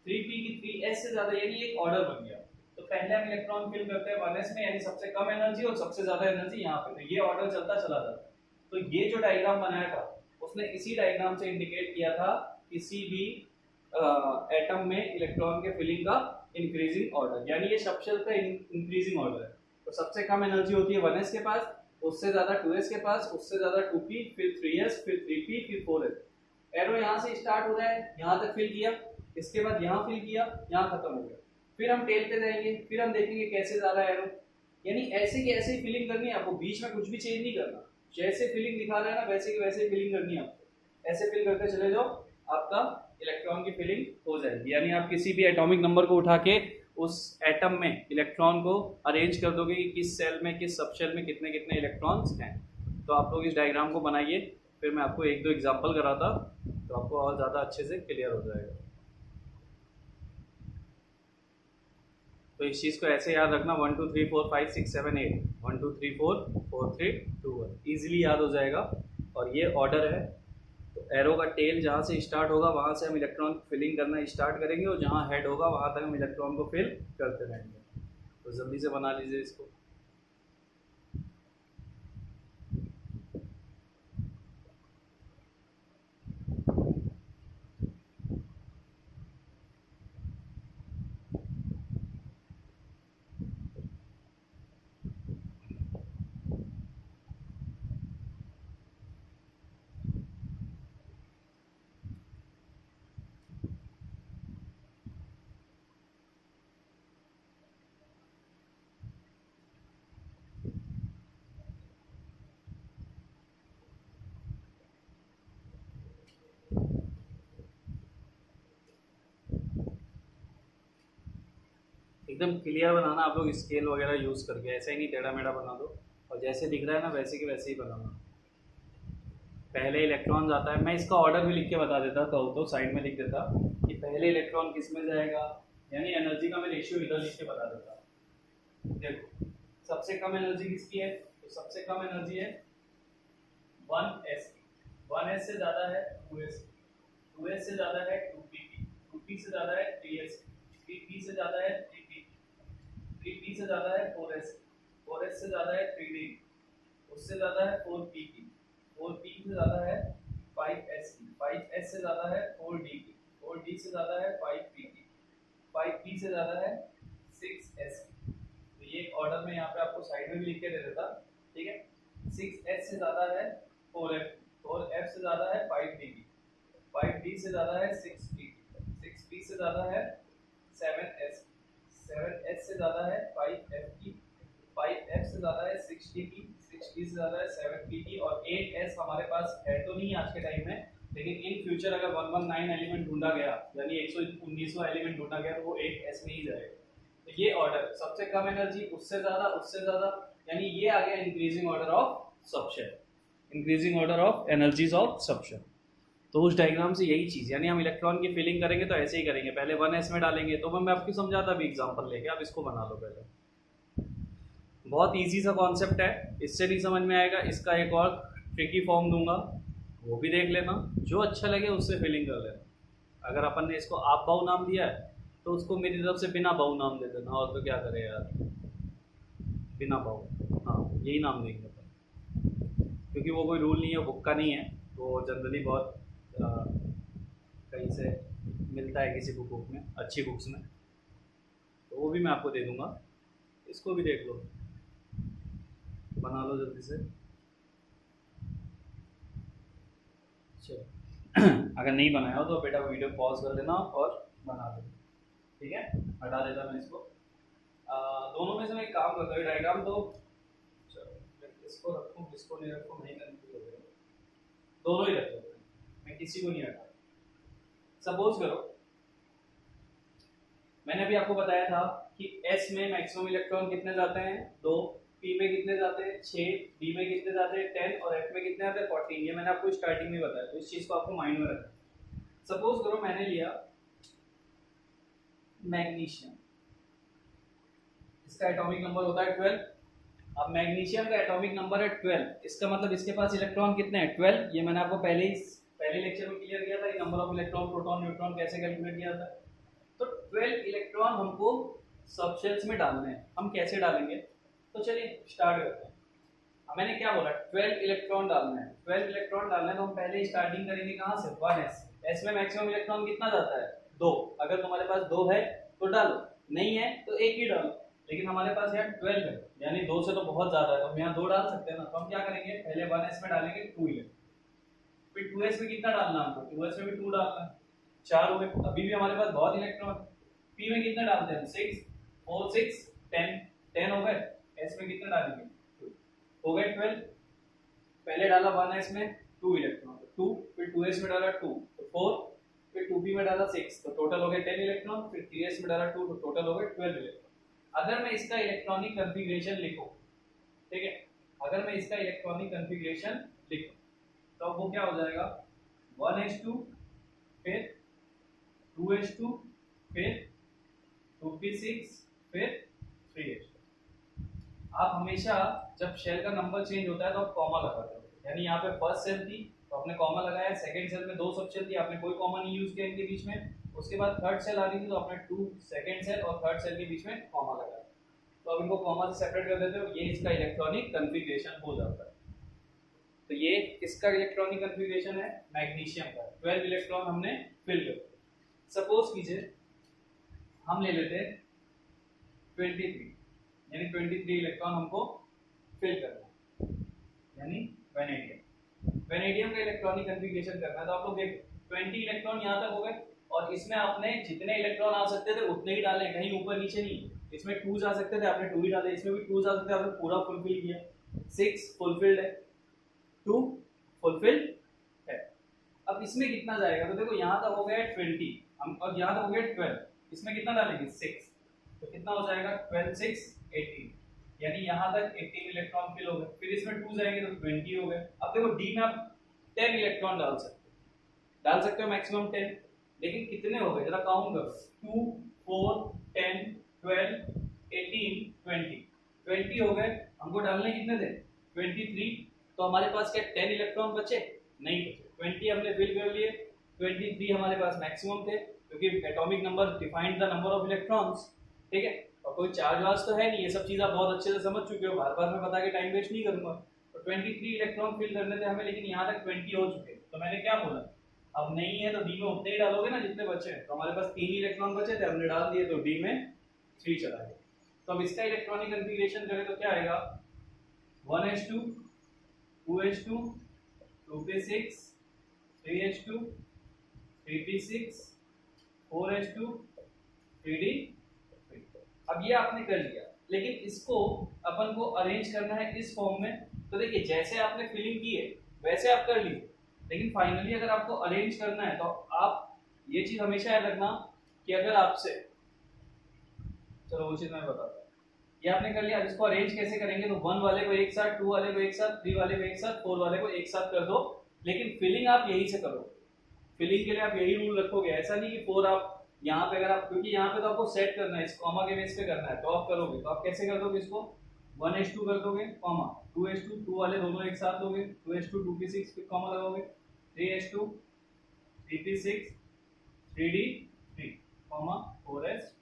3p की 3s से ज्यादा, यानी एक ऑर्डर बन गया। तो पहले हम इलेक्ट्रॉन फिल करते हैं 1s में, यानी सबसे कम एनर्जी और सबसे ज्यादा एनर्जी यहाँ पे, तो ये ऑर्डर चलता चला जाता है। तो ये जो डायग्राम बनाया था उसने इसी डायग्राम से इंडिकेट किया था किसी भी एटम में इलेक्ट्रॉन के फिलिंग का इंक्रीजिंग ऑर्डर, यानी ये सब शेल का इंक्रीजिंग ऑर्डर है। तो सबसे कम एनर्जी होती है 1s के पास, उससे ज्यादा 2s के पास, उससे ज्यादा 2p, फिर 3s, फिर 3p, फिर 4s। एरो यहाँ से स्टार्ट हो रहा है, यहाँ तक फिल किया, इसके बाद यहाँ फिल किया, यहाँ खत्म हो गया। फिर हम टेल पे जाएंगे, फिर हम देखेंगे कैसे जा रहा है एरो, यानी ऐसे की ऐसे ही फिलिंग करनी है आपको, बीच में कुछ भी चेंज नहीं करना। जैसे फिलिंग दिखा रहा है ना वैसे की वैसे ही फिलिंग करनी है आपको, ऐसे फिल करते चले जाओ, आपका इलेक्ट्रॉन की फिलिंग हो जाएगी। यानी आप किसी भी एटॉमिक नंबर को उठा के उस एटम में इलेक्ट्रॉन को अरेंज कर दोगे कि किस सेल में किस सब शेल में कितने कितने इलेक्ट्रॉन्स हैं। तो आप लोग इस डायग्राम को बनाइए, फिर मैं आपको एक दो एग्जांपल कराता तो आपको और ज़्यादा अच्छे से क्लियर हो जाएगा। तो इस चीज़ को ऐसे याद रखना, 1 2 3 4 5 6 7 8, 1 2 3 4 4 3 2 1, ईजिली याद हो जाएगा। और ये ऑर्डर है। तो एरो का टेल जहाँ से स्टार्ट होगा वहाँ से हम इलेक्ट्रॉन फिलिंग करना स्टार्ट करेंगे, और जहाँ हेड होगा वहाँ तक हम इलेक्ट्रॉन को फिल करते रहेंगे। तो जल्दी से बना लीजिए इसको। एकदम क्लियर बनाना आप लोग, स्केल वगैरह यूज़ करके, ऐसा ही नहीं टेढ़ा मेढ़ा बना दो, और जैसे दिख रहा है ना वैसे के वैसे ही बनाना। पहले इलेक्ट्रॉन जाता है, मैं इसका ऑर्डर भी लिख के बता देता तो साइड में लिख देता कि पहले इलेक्ट्रॉन किस में जाएगा, यानी एनर्जी का मैं रेशियो इधर लिख के बता देता। देखो सबसे कम एनर्जी किसकी है, तो सबसे कम एनर्जी है 1s की, 1s से ज़्यादा है 2s, 2s से ज़्यादा है 2p की, 2p से ज़्यादा है 3s, 3p से ज़्यादा है 3p, 3p से ज़्यादा है 4s, 4s से ज़्यादा है 3d, उससे ज़्यादा है 4p की, 4p से ज़्यादा है 5s की, 5s से ज़्यादा है 4d की, 4d से ज़्यादा है 5p की, 5p से ज़्यादा है 6s की। तो ये ऑर्डर में यहाँ पे आपको साइड में भी लिख के दे देता, ठीक है। 6s से ज़्यादा है 4f, 4f से ज़्यादा है 5d की, 5d से ज़्यादा है 6p की, 6p से ज़्यादा है 7s, 7s से ज़्यादा है 5f की, 5f से ज़्यादा है 6d की, 6d से ज़्यादा है 7p की, और 8s हमारे पास है तो नहीं आज के टाइम में, लेकिन इन फ्यूचर अगर 119 एलिमेंट ढूंढा गया, यानी 119वां एलिमेंट ढूंढा गया, तो वो एक एस में ही जाएगा। तो ये ऑर्डर सबसे कम एनर्जी, उससे ज्यादा, यानी ये आ गया increasing order of subshell, increasing order of energies of subshell. तो उस डायग्राम से यही चीज, यानी हम इलेक्ट्रॉन की फिलिंग करेंगे तो ऐसे ही करेंगे, पहले 1s में डालेंगे। तो मैं आपको समझाता भी एग्जांपल लेके, आप इसको बना लो पहले। बहुत इजी सा कॉन्सेप्ट है, इससे नहीं समझ में आएगा, इसका एक और ट्रिकी फॉर्म दूंगा, वो भी देख लेना, जो अच्छा लगे उससे फिलिंग कर लेना। अगर अपन ने इसको आप बाऊ नाम दिया है तो उसको मेरी तरफ से बिना बाऊ नाम दे देना, और तो क्या करे यार, बिना बाऊ, हाँ यही नाम देंगे अपन, क्योंकि वो कोई रूल नहीं है, बुक का नहीं है, वो जनरली बहुत कहीं से मिलता है किसी बुक में, अच्छी बुक्स में, तो वो भी मैं आपको दे दूंगा। इसको भी देख लो, बना लो जल्दी से। चलो अगर नहीं बनाया हो तो बेटा वीडियो पॉज कर लेना और बना लो, ठीक है। हटा देता मैं इसको। दोनों में से मैं एक काम करता हूँ, डायग्राम तो चलो इसको रखूँ, इसको नहीं रखूँ, नहीं कंफ्यूज हो गया, दोनों ही रख लेते हैं, मैं किसी को नहीं हटा। सपोज करो मैंने अभी आपको बताया था कि S में मैक्सिमम इलेक्ट्रॉन कितने जाते हैं, 2, P में कितने जाते हैं, 6, D में कितने जाते हैं, 10, और F में कितने जाते हैं, 14। ये मैंने आपको स्टार्टिंग में बताया, तो इस चीज को आपको माइंड में रखना। सपोज करो मैंने लिया मैग्नीशियम, इसका एटॉमिक नंबर होता है 12। अब मैग्नीशियम का एटॉमिक नंबर है 12, इसका मतलब इसके पास इलेक्ट्रॉन कितने हैं, 12। ये मैंने आपको पहले लेक्चर में क्लियर किया था कि number of electron, proton, neutron कैसे कैलकुलेट किया था। तो 12 इलेक्ट्रॉन हमको सब शेल्स में डालने हैं। हम कैसे डालेंगे, तो चलिए स्टार्ट करते हैं। अब मैंने क्या बोला, 12 इलेक्ट्रॉन डालना है। 12 इलेक्ट्रॉन डालना है तो हम पहले स्टार्टिंग करेंगे कहाँ से, 1s। s में मैक्सिमम इलेक्ट्रॉन कितना जाता है, 2। अगर तुम्हारे पास 2 है तो डालो, नहीं है तो एक ही डालो। लेकिन हमारे पास यहाँ 12 है, यानी 2 से तो बहुत ज्यादा है, तो हम यहाँ 2 डाल सकते हैं ना। तो हम क्या करेंगे, पहले 1s में डालेंगे 2 इलेक्ट्रॉन, फिर 2s में कितना डालना हमको, 2s में भी 2 डालना है, 4 हुए। अभी भी हमारे पास बहुत इलेक्ट्रॉन। p में कितना डालते हैं, 6, 4, 6, 10, 10 हो गए। s में कितना डालेंगे, 2 हो गए 12। पहले डाला 1s में 2 इलेक्ट्रॉन, तो 2, फिर 2s में डाला 2 तो 4, फिर 2p में डाला 6, तो टोटल हो गए 10 इलेक्ट्रॉन, फिर 3s में डाला 2 तो टोटल हो गए 12 इलेक्ट्रॉन। अगर मैं इसका इलेक्ट्रॉनिक कॉन्फ़िगरेशन लिखूं, ठीक है, अगर मैं इसका इलेक्ट्रॉनिक कॉन्फ़िगरेशन लिखूं तो वो क्या हो जाएगा, 1s2, फिर 2s2, फिर 2p6, फिर 3s2। आप हमेशा जब शेल का नंबर चेंज होता है तो आप कॉमा लगाते हो, यानी यहाँ पे फर्स्ट सेल थी तो आपने कॉमा लगाया, सेकंड सेल में 2 सब शेल थी, आपने कोई कॉमा नहीं यूज किया इनके बीच में। उसके बाद थर्ड सेल आ रही थी तो आपने 2 सेकंड सेल और थर्ड सेल के बीच में कॉमा लगाया। तो अब इनको कॉमा से सेपरेट कर देते हो, ये इसका इलेक्ट्रॉनिक कॉन्फ़िगरेशन हो जाता है। तो ये किसका इलेक्ट्रॉनिक कॉन्फ़िगरेशन है, मैग्नीशियम का। 12 इलेक्ट्रॉन हमने फिल कर दिए। सपोज कीजिए हम ले लेते हैं 23, यानी 23 इलेक्ट्रॉन हमको फिल करना है, यानी वेनेडियम का इलेक्ट्रॉनिक कॉन्फ़िगरेशन करना है। तो आप लोग देखो 20 इलेक्ट्रॉन यहाँ तक हो गए, और इसमें आपने जितने इलेक्ट्रॉन आ सकते थे उतने ही डाले, कहीं ऊपर नीचे नहीं। इसमें 2 जा सकते थे, आपने 2 ही डाले, इसमें भी 2 जा सकते थे, आपने पूरा फुलफिल किया। 6 फुलफिल्ड है, 2 फुलफिल्ड है। अब इसमें कितना जाएगा, तो देखो यहाँ तक हो गया 20, हम और यहाँ तक हो गया 12, इसमें कितना डालेंगे 6, तो कितना हो जाएगा 12, 6, 18, यानी यहाँ तक 18 इलेक्ट्रॉन फिल हो गए। फिर इसमें 2 जाएंगे तो 20 हो गए। अब देखो डी में आप 10 इलेक्ट्रॉन डाल सकते हो मैक्सिमम 10, लेकिन कितने हो गए जरा काउंट करो, 2, 4, 10, 12, 18, 20, 20 हो गए। हमको डालने कितने थे, 23। तो हमारे पास क्या 10 इलेक्ट्रॉन बचे, नहीं बचे, 20 हमने फिल कर लिए। 23 हमारे पास मैक्सिमम थे, क्योंकि atomic number defined the number of electrons, ठीक है। और कोई चार्ज वार्ज तो है नहीं, ये सब चीज आप बहुत अच्छे से समझ चुके हो, बार बार मैं बता के टाइम वेस्ट नहीं करूंगा। तो 23 इलेक्ट्रॉन फिल करने थे हमें, लेकिन यहाँ तक 20 हो चुके। तो मैंने क्या बोला, अब नहीं है तो डी में उतने ही डालोगे ना जितने बचे हैं। तो हमारे पास 3 इलेक्ट्रॉन बचे थे, हमने डाल दिए, तो डी में 3 चला गया। तो अब इसका इलेक्ट्रॉनिक कॉन्फ़िगरेशन करें तो क्या आएगा, 1s2, 2s2, 2p6, 3s2, 3p6, 4s2, 3d3। अब ये आपने कर लिया, लेकिन इसको अपन को अरेंज करना है इस फॉर्म में। तो देखिए जैसे आपने फिलिंग की है वैसे आप कर लीजिए, लेकिन फाइनली अगर आपको अरेंज करना है तो आप ये चीज हमेशा याद रखना कि अगर आपसे, चलो वो चीज मैं बताता हूँ, ये आपने कर लिया। अब इसको अरेंज कैसे करेंगे, तो 1 वाले को एक साथ, 2 वाले को एक साथ, 3 वाले को एक साथ, 4 वाले को एक साथ कर दो, लेकिन फिलिंग आप यही से करो। फिलिंग के लिए आप यही रूल रखोगे, ऐसा नहीं कि 4 आप यहाँ पे, अगर आप, क्योंकि यहाँ पे तो आपको सेट करना है, इस कॉमा के बेस पे करना है, तो आप करोगे तो आप कैसे कर दोगे इसको, 1:2 कर दोगे, कॉमा 2:2, 2 वाले दोनों एक साथ दोगे, 2:2, 2p6 फिर कॉमा लगाओगे, 3:2, 3p6, 3d3, कॉमा 4s।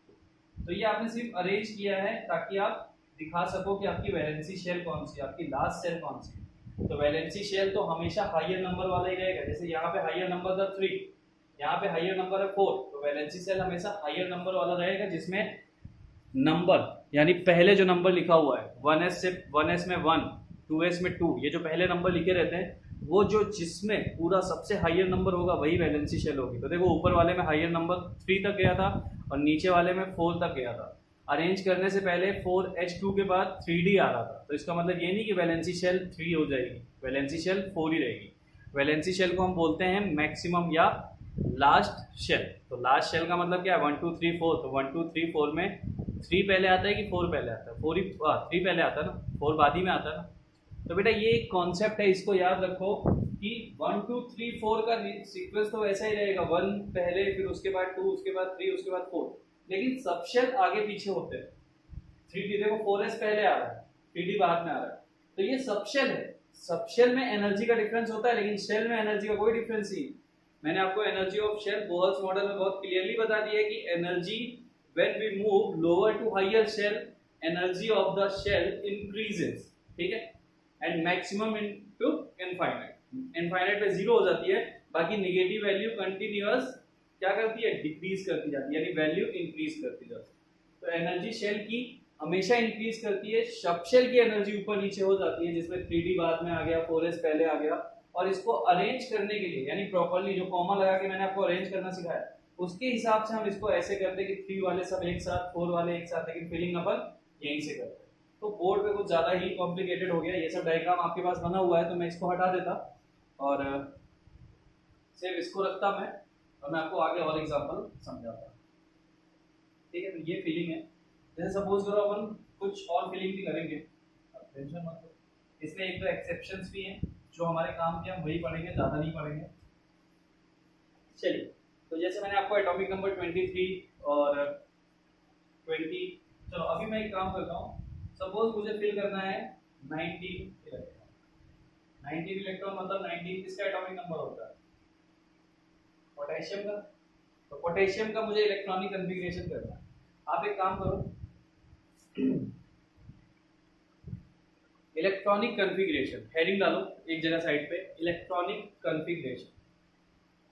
तो ये आपने सिर्फ अरेंज किया है ताकि आप दिखा सको कि आपकी वैलेंसी शेल कौन सी है, आपकी लास्ट शेल कौन सी है। तो वैलेंसी शेल तो हमेशा हायर नंबर वाला ही रहेगा, जैसे यहाँ पे हायर नंबर था 3, यहाँ पे हायर नंबर है 4, तो वैलेंसी शेल हमेशा हायर नंबर वाला रहेगा, जिसमें नंबर यानी पहले जो नंबर लिखा हुआ है 1s में 1, 2s में 2, ये जो पहले नंबर लिखे रहते हैं वो जो जिसमें पूरा सबसे हायर नंबर होगा वही वैलेंसी शेल होगी। तो देखो ऊपर वाले में हायर नंबर 3 तक गया था और नीचे वाले में 4 तक गया था। अरेंज करने से पहले 4h2 के बाद 3d आ रहा था, तो इसका मतलब ये नहीं कि वैलेंसी शेल 3 हो जाएगी, वैलेंसी शेल 4 ही रहेगी। वैलेंसी शेल को हम बोलते हैं मैक्सिमम या लास्ट शेल। तो लास्ट शेल का मतलब क्या है, 1 2 3 4, तो 1 2 3 4 में 3 पहले आता है कि 4 पहले आता है, 4 ही 3 पहले आता है ना, 4 बाद ही में आता है ना। तो बेटा ये एक कॉन्सेप्ट है, इसको याद रखो कि 1 2 3 4 का सीक्वेंस तो वैसा ही रहेगा, 1 पहले, फिर उसके बाद 2, उसके बाद 3, उसके बाद 4, लेकिन सब शेल आगे पीछे होते हैं। 3d देखो 4s पहले आ रहा है, 3d बाद में आ रहा है, तो ये सब शेल है। सब शेल में एनर्जी का डिफरेंस होता है, लेकिन शेल में एनर्जी का कोई डिफरेंस नहीं। मैंने आपको energy of shell Bohr's model में बहुत क्लियरली बता दिया है कि energy when we move lower to higher shell, energy of the shell increases, ठीक है, and maximum into infinite. Infinite पे 0 हो जाती है, बाकी नेगेटिव वैल्यू कंटीन्यूअस क्या करती है, डिक्रीज करती जाती है, यानी वैल्यू इंक्रीज करती जाती है। तो एनर्जी शेल की हमेशा इंक्रीज करती है, सब शेल की एनर्जी ऊपर नीचे हो जाती है, जिसमें 3d बाद में आ गया, 4s पहले आ गया। और इसको अरेंज करने के लिए, यानी प्रॉपर्ली जो कॉमा लगा के मैंने आपको अरेंज करना सिखाया, उसके हिसाब से हम इसको ऐसे करते हैं कि 3 वाले सब एक साथ, 4 वाले एक साथ, लेकिन फिलिंग अपन यहीं से करते हैं। तो बोर्ड पे कुछ ज्यादा ही कॉम्प्लिकेटेड हो गया, ये सब डायग्राम आपके पास बना हुआ है तो मैं इसको हटा देता और सिर्फ इसको रखता मैं, और मैं आपको आगे और एग्जांपल समझाता। ठीक है, तो ये फिलिंग है। जैसे सपोज करो अपन कुछ और फिलिंग भी करेंगे, टेंशन मत लो, इसमें एक तो एक्सेप्शंस भी हैं जो हमारे काम के, हम वही पढ़ेंगे, ज्यादा नहीं पढ़ेंगे। चलिए, तो जैसे मैंने आपको एटॉमिक नंबर 23 और 20, चलो अभी मैं एक काम करता हूँ, सपोज मुझे फिल करना है 19 इलेक्ट्रॉन। 19 इलेक्ट्रॉन मतलब 19 किसका एटॉमिक नंबर होता है, पोटेशियम का। तो पोटेशियम का मुझे इलेक्ट्रॉनिक कॉन्फ़िगरेशन करना है। आप एक काम करो, इलेक्ट्रॉनिक कॉन्फ़िगरेशन हेडिंग डालो एक जगह साइड पे, इलेक्ट्रॉनिक कॉन्फ़िगरेशन।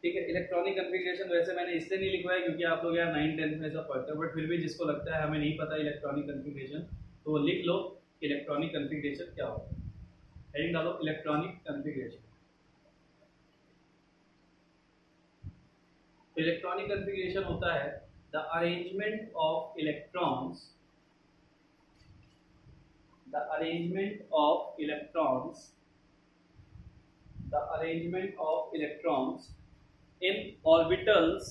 ठीक है, इलेक्ट्रॉनिक कॉन्फ़िगरेशन वैसे मैंने इसलिए नहीं लिखवाया क्योंकि आप लोग यार 9 10 में सब पढ़ते हैं, बट फिर भी जिसको लगता है हमें नहीं पता इलेक्ट्रॉनिक कॉन्फ़िगरेशन, तो वो लिख लो इलेक्ट्रॉनिक कॉन्फ़िगरेशन क्या होता है। हेडिंग डालो इलेक्ट्रॉनिक कॉन्फ़िगरेशन। इलेक्ट्रॉनिक कॉन्फ़िगरेशन होता है the arrangement of electrons, the arrangement of electrons, the arrangement of electrons in orbitals,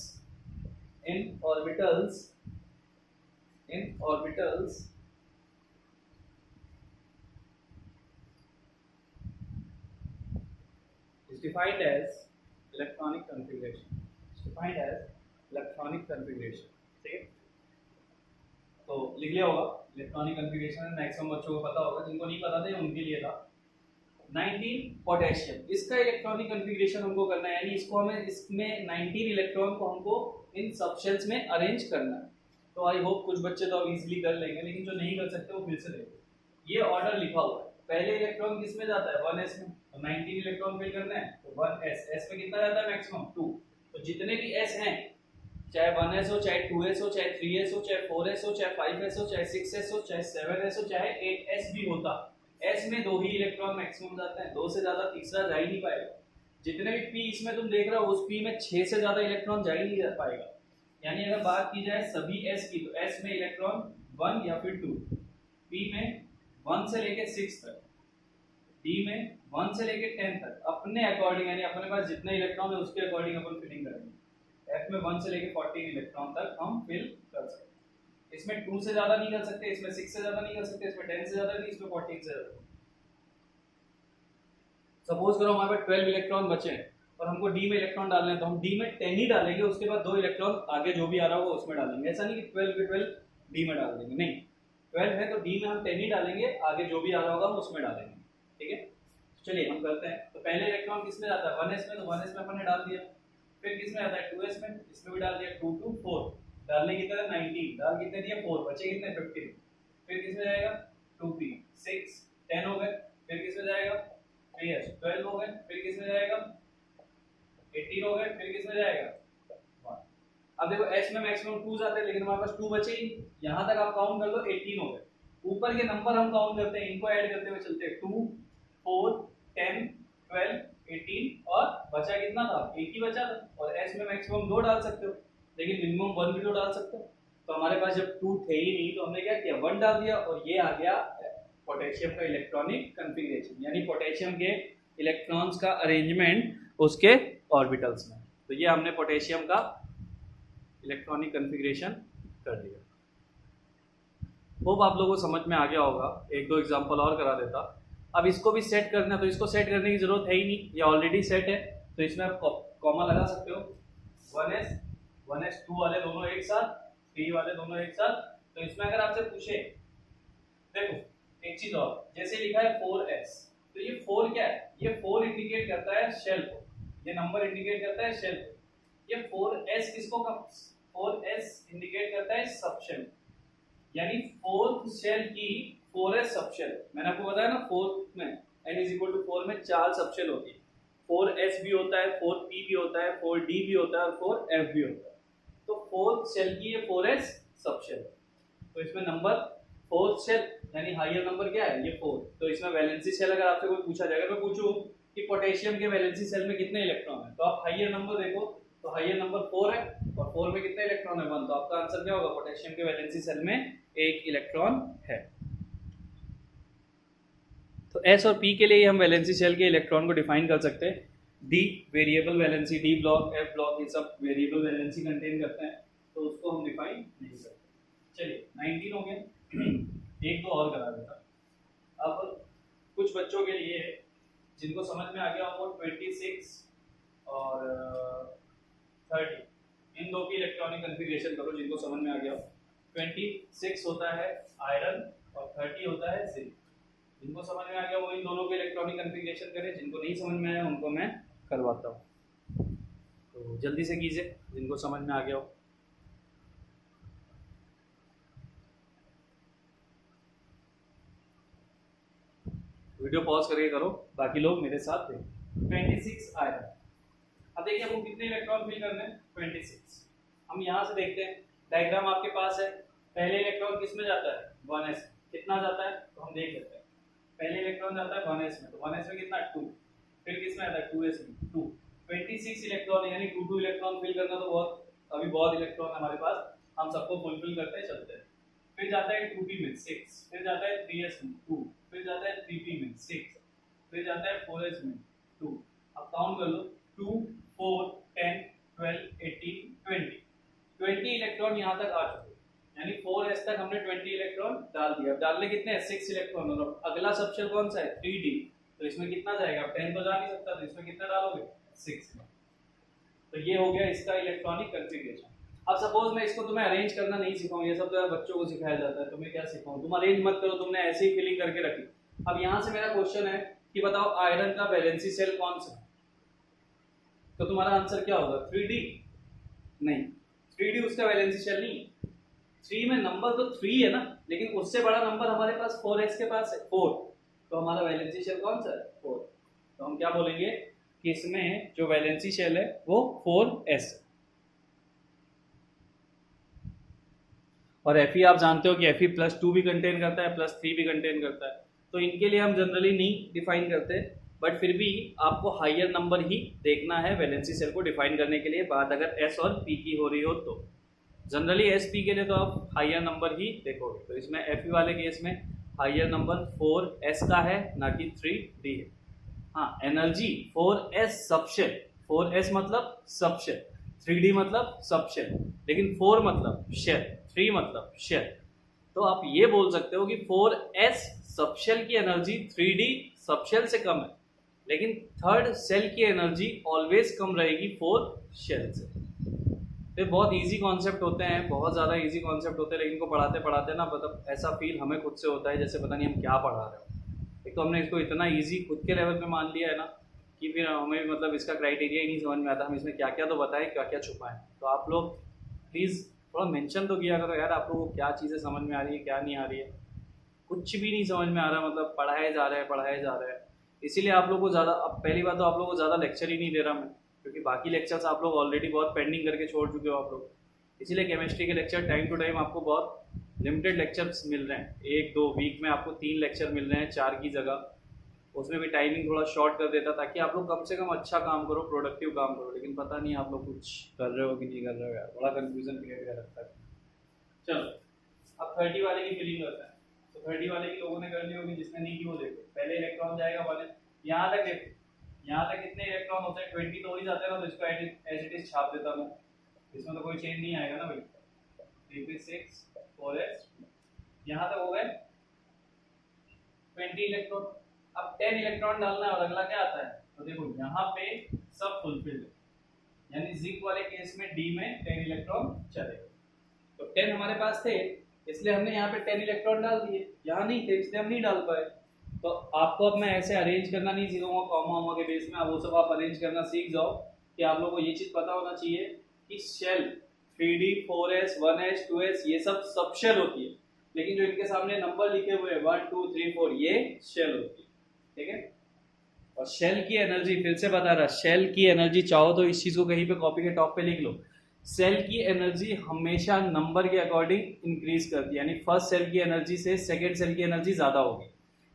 in orbitals, in orbitals is defined as electronic configuration, is defined as electronic configuration। ठीक है, तो लिख लिया होगा electronic configuration, maximum बच्चों को पता होगा, जिनको नहीं पता था उनके लिए था। 19 पोटेशियम, इसका इलेक्ट्रॉनिक कॉन्फ़िगरेशन हमको करना है, यानी इसको हमें, इसमें 19 इलेक्ट्रॉन को हमको इन सब शेल्स में अरेंज करना है। तो आई होप कुछ बच्चे तो अब इजीली कर लेंगे, लेकिन जो नहीं कर सकते वो फिर से देखो। ये ऑर्डर लिखा हुआ है, पहले इलेक्ट्रॉन किस में जाता है, 1s में, तो 19 इलेक्ट्रॉन फिल करना है, तो 1s, s में कितना जाता है मैक्सिमम 2, तो जितने भी s हैं, चाहे 1s हो, चाहे 2s हो, चाहे 3s हो, चाहे 4s हो, चाहे 5s हो, चाहे 6s हो, चाहे 7s हो, चाहे 8s भी होता, s में 2 ही इलेक्ट्रॉन मैक्सिमम जाते हैं, 2 से ज्यादा तीसरा जा ही नहीं पाएगा। जितने भी p इसमें तुम देख रहे हो, उस p में 6 से ज्यादा इलेक्ट्रॉन जा ही नहीं पाएगा। यानी अगर बात की जाए सभी s की, तो s में इलेक्ट्रॉन 1 या फिर 2, p में 1 से लेके 6 तक, d में 1 से लेके 10 तक अपने अकॉर्डिंग, यानी अपने पास जितने इलेक्ट्रॉन है उसके अकॉर्डिंग अपन फिलिंग करेंगे। F में 1 से लेके 14 इलेक्ट्रॉन तक हम फिल कर सकते हैं। इसमें 2 से ज्यादा नहीं कर सकते, इसमें 6 से ज्यादा नहीं कर सकते, इसमें 10 से ज्यादा नहीं, इसमें 14 से ज्यादा। सपोज करो हमारे पास 12 इलेक्ट्रॉन बचे हैं और हमको डी में इलेक्ट्रॉन डालने हैं, तो हम डी में 10 ही डालेंगे, उसके बाद 2 इलेक्ट्रॉन आगे जो भी आ रहा होगा उसमें डालेंगे। ऐसा नहीं कि 12 के 12 डी में डाल देंगे, नहीं, 12 है तो डी में हम 10 ही डालेंगे, आगे जो भी आ रहा होगा हम उसमें डालेंगे। ठीक है, चलिए हम करते हैं। तो पहले इलेक्ट्रॉन किसमें जाता है 1s में, तो 1s में अपन ने डाल दिया। फिर किसमें आता है 2s में, इसमें भी डाल दिया। 2 2 4 डालने की तरह 19 डाल कितने दिए 4, बचे कितने 15। फिर किसमें जाएगा 2p 6 10 हो गए। फिर किसमें जाएगा 3s 12 हो गए। फिर किसमें जाएगा 18 हो गए। फिर किसमें जाएगा 1। अब देखो s में मैक्सिमम 2 जाते हैं, लेकिन हमारे पास 2 बचे ही, यहां तक आप काउंट कर लो 18 हो गए। ऊपर के नंबर हम काउंट करते हैं, इनको ऐड करते हुए चलते हैं। 2 4 10 12 18 और बचा कितना था, एक ही बचा था। और s में मैक्सिमम 2 डाल सकते हो, लेकिन मिनिमम 1 भी तो डाल सकते हो। तो हमारे पास जब 2 थे ही नहीं तो हमने क्या किया 1 डाल दिया, और ये आ गया पोटेशियम का इलेक्ट्रॉनिक कॉन्फ़िगरेशन, यानी पोटेशियम के इलेक्ट्रॉन्स का अरेंजमेंट उसके ऑर्बिटल्स में। तो ये हमने पोटेशियम का इलेक्ट्रॉनिक कॉन्फ़िगरेशन कर दिया। होप आप लोगों को समझ में आ गया होगा। एक दो एग्जांपल और करा देता। अब इसको भी सेट करना, तो इसको सेट करने की जरूरत है ही नहीं, ये ऑलरेडी सेट है। तो इसमें आप कॉमा लगा सकते हो, 1s 2 वाले दोनों एक साथ, 3 वाले दोनों एक साथ। तो इसमें अगर आपसे पूछे, देखो एक चीज और, जैसे लिखा है 4s, तो ये 4 क्या है, ये 4 इंडिकेट करता है शेल को, ये नंबर इंडिकेट करता है शेल को। ये 4s किसको, 4s इंडिकेट करता है सबशेल, यानी फोर्थ शेल की 4s सबशेल। मैंने आपको बताया ना फोर्थ में n=4 में 4 सबशेल होती है, 4s भी होता है, 4p भी होता है, 4d भी होता है और 4f भी होता है। तो फोर्थ शेल की ये 4s सबशेल। तो इसमें नंबर फोर्थ शेल यानी हायर नंबर क्या है, ये 4। तो इसमें वैलेंसी शेल अगर आपसे कोई पूछा जाएगा, मैं पूछूं कि पोटेशियम के वैलेंसी शेल में कितने इलेक्ट्रॉन है, तो आप हायर नंबर देखो, तो हायर नंबर 4 है और 4 में कितने इलेक्ट्रॉन है 1। तो आपका आंसर क्या होगा, पोटेशियम के वैलेंसी शेल में 1 इलेक्ट्रॉन है। तो S और P के लिए हम वैलेंसी शेल के इलेक्ट्रॉन को डिफाइन कर सकते हैं। D variable valency, D block, F block, ये सब वेरिएबल वैलेंसी कंटेन करते हैं, तो उसको हम डिफाइन नहीं करते। चलिए 19 हो गया, एक दो और करा देता। अब कुछ बच्चों के लिए जिनको समझ में आ गया हो, 26 और 30, इन दो की इलेक्ट्रॉनिक कॉन्फ़िगरेशन करो जिनको समझ में आ गया हो। 26 होता है आयरन और 30 होता है जिंक। जिनको समझ में आ गया वो इन दोनों के इलेक्ट्रॉनिक कॉन्फ़िगरेशन करें, जिनको नहीं समझ में आया उनको मैं करवाता हूँ। तो जल्दी से कीजिए जिनको समझ में आ गया हो। वीडियो पॉज करके करो, बाकी लोग मेरे साथ थे। 26 आयरन। अब देखिए हमको कितने इलेक्ट्रॉन फिल करने हैं, 26। हम यहाँ से देखते हैं, डायग्राम आपके पास है। पहले इलेक्ट्रॉन किस में जाता है 1s, कितना जाता है तो हम देख लेते हैं। पहले इलेक्ट्रॉन जाता है 1s में, तो 1s में कितना 2। फिर किस में आता है 2s में 2। 26 इलेक्ट्रॉन यानी 2 इलेक्ट्रॉन फिल करना तो अभी बहुत इलेक्ट्रॉन हमारे पास, हम सबको फुलफिल करते चलते हैं। फिर जाता है 2p में 6, फिर जाता है 3s में 2, फिर जाता है 3p में 6, फिर जाता है 4s में 2। अब काउंट कर लो, 2 4 10 12 18 20 इलेक्ट्रॉन यहाँ तक आ चुके, यानी 4s तक हमने 20 इलेक्ट्रॉन डाल दिया। डालने कितने हैं 6 इलेक्ट्रॉन, और अगला सबशेल कौन सा है 3d, तो इसमें कितना जाएगा 10 तो जा नहीं सकता, तो इसमें कितना डालोगे 6। तो ये हो गया इसका इलेक्ट्रॉनिक कॉन्फ़िगरेशन। अब सपोज मैं इसको तुम्हें अरेंज करना नहीं सिखाऊं, ये सब तो बच्चों को सिखाया जाता है, तुम्हें क्या सिखाऊं, तुम अरेंज मत करो, तुमने ऐसे ही फिलिंग करके रखी। अब यहाँ से मेरा क्वेश्चन है कि बताओ आयरन का वैलेंसी शेल कौन सा, तो तुम्हारा आंसर क्या होगा 3d। नहीं, 3d उसका वैलेंसी शेल नहीं है। 3 में नंबर तो 3 है ना, लेकिन उससे बड़ा नंबर हमारे पास 4s के पास है 4, तो हमारा वैलेंसी शेल कौन सा है 4। तो हम क्या बोलेंगे कि इसमें जो वैलेंसी शेल है वो 4s है। और Fe आप जानते हो कि Fe +2 भी कंटेन करता है, +3 भी कंटेन करता है, तो इनके लिए हम जनरली नहीं डिफाइन करते, बट फिर भी आपको हायर नंबर ही देखना है वैलेंसी शेल को डिफाइन करने के लिए। बात अगर S और P की हो रही हो तो जनरली SP के लिए तो आप हायर नंबर ही देखोगे। तो इसमें Fe वाले केस में हायर नंबर 4s का है, ना कि 3d है। हाँ एनर्जी 4s सबशेल, 4s मतलब सबशेल, 3d मतलब सबशेल, लेकिन 4 मतलब शेल, 3 मतलब शेल। तो आप ये बोल सकते हो कि 4s सबशेल की एनर्जी 3d सबशेल से कम है, लेकिन थर्ड सेल की एनर्जी ऑलवेज कम रहेगी 4 शेल से। तो बहुत इजी कॉन्सेप्ट होते हैं, बहुत ज़्यादा इजी कॉन्सेप्ट होते हैं, लेकिन इनको पढ़ाते पढ़ाते ना मतलब ऐसा फील हमें खुद से होता है जैसे पता नहीं हम क्या पढ़ा रहे हो। एक तो हमने इसको इतना इजी खुद के लेवल पे मान लिया है ना कि फिर हमें मतलब इसका क्राइटेरिया ही नहीं समझ में आता, हम इसमें क्या क्या तो बताएं क्या क्या छुपाएं। तो आप लोग प्लीज़ थोड़ा मेंशन तो किया करो यार, आप लोगों को क्या चीज़ें समझ में आ रही है क्या नहीं आ रही है। कुछ भी नहीं समझ में आ रहा, मतलब पढ़ाए जा रहे हैं पढ़ाए जा रहे हैं। इसीलिए आप लोग को ज़्यादा, अब पहली बात तो आप लोग को ज़्यादा लेक्चर ही नहीं दे रहा मैं, क्योंकि बाकी लेक्चर्स आप लोग ऑलरेडी बहुत पेंडिंग करके छोड़ चुके हो आप लोग। इसीलिए केमिस्ट्री के लेक्चर टाइम टू टाइम आपको बहुत लिमिटेड लेक्चर्स मिल रहे हैं, 1-2 वीक में आपको 3 लेक्चर मिल रहे हैं 4 की जगह। उसमें भी टाइमिंग थोड़ा शॉर्ट कर देता ताकि आप लोग कम से कम अच्छा काम करो, प्रोडक्टिव काम करो। लेकिन पता नहीं आप लोग कुछ कर रहे हो कि नहीं कर रहे हो यार, बड़ा कन्फ्यूजन क्रिएट कर रखता है। चलो अब 30 वाले की फिलिंग करते हैं। तो 30 वाले की लोगों ने कर ली होगी, जिसने नहीं की वो देखो। पहले इलेक्ट्रॉन जाएगा वाले यहाँ तक, देखो यहाँ तक कितने इलेक्ट्रॉन होते हैं 20 तो हो ही जाते हैं ना, तो इसको एज इट इज छाप देता हूँ। इसमें तो कोई चेंज नहीं आएगा ना भाई। 3p6 4s यहाँ तक हो गए 20 इलेक्ट्रॉन। अब 10 इलेक्ट्रॉन डालना है और अगला क्या आता है, तो देखो यहाँ पे सब फुलफिल है, यानी जिंक वाले केस में डी में 10 इलेक्ट्रॉन चलेगा। तो 10 हमारे पास थे इसलिए हमने यहाँ पे 10 इलेक्ट्रॉन डाल दिए, यहाँ नहीं थे इसलिए हम नहीं डाल पाए। तो आपको अब मैं ऐसे अरेंज करना नहीं सिखाऊंगा कॉमा वॉमा के बेस में, अब वो सब आप अरेंज करना सीख जाओ कि आप लोगों को ये चीज पता होना चाहिए कि shell 3d 4s 1s 2s ये सब शेल होती है, लेकिन जो इनके सामने नंबर लिखे हुए हैं 1 2 3 4 ये शेल होती है, ठीक है। और शेल की एनर्जी फिर से बता रहा, शेल की एनर्जी चाहो तो इस चीज को कहीं पे कॉपी के टॉप पे लिख लो। सेल की एनर्जी हमेशा नंबर के अकॉर्डिंग इंक्रीज करती है, यानी फर्स्ट सेल की एनर्जी से सेकेंड सेल की एनर्जी ज्यादा होगी,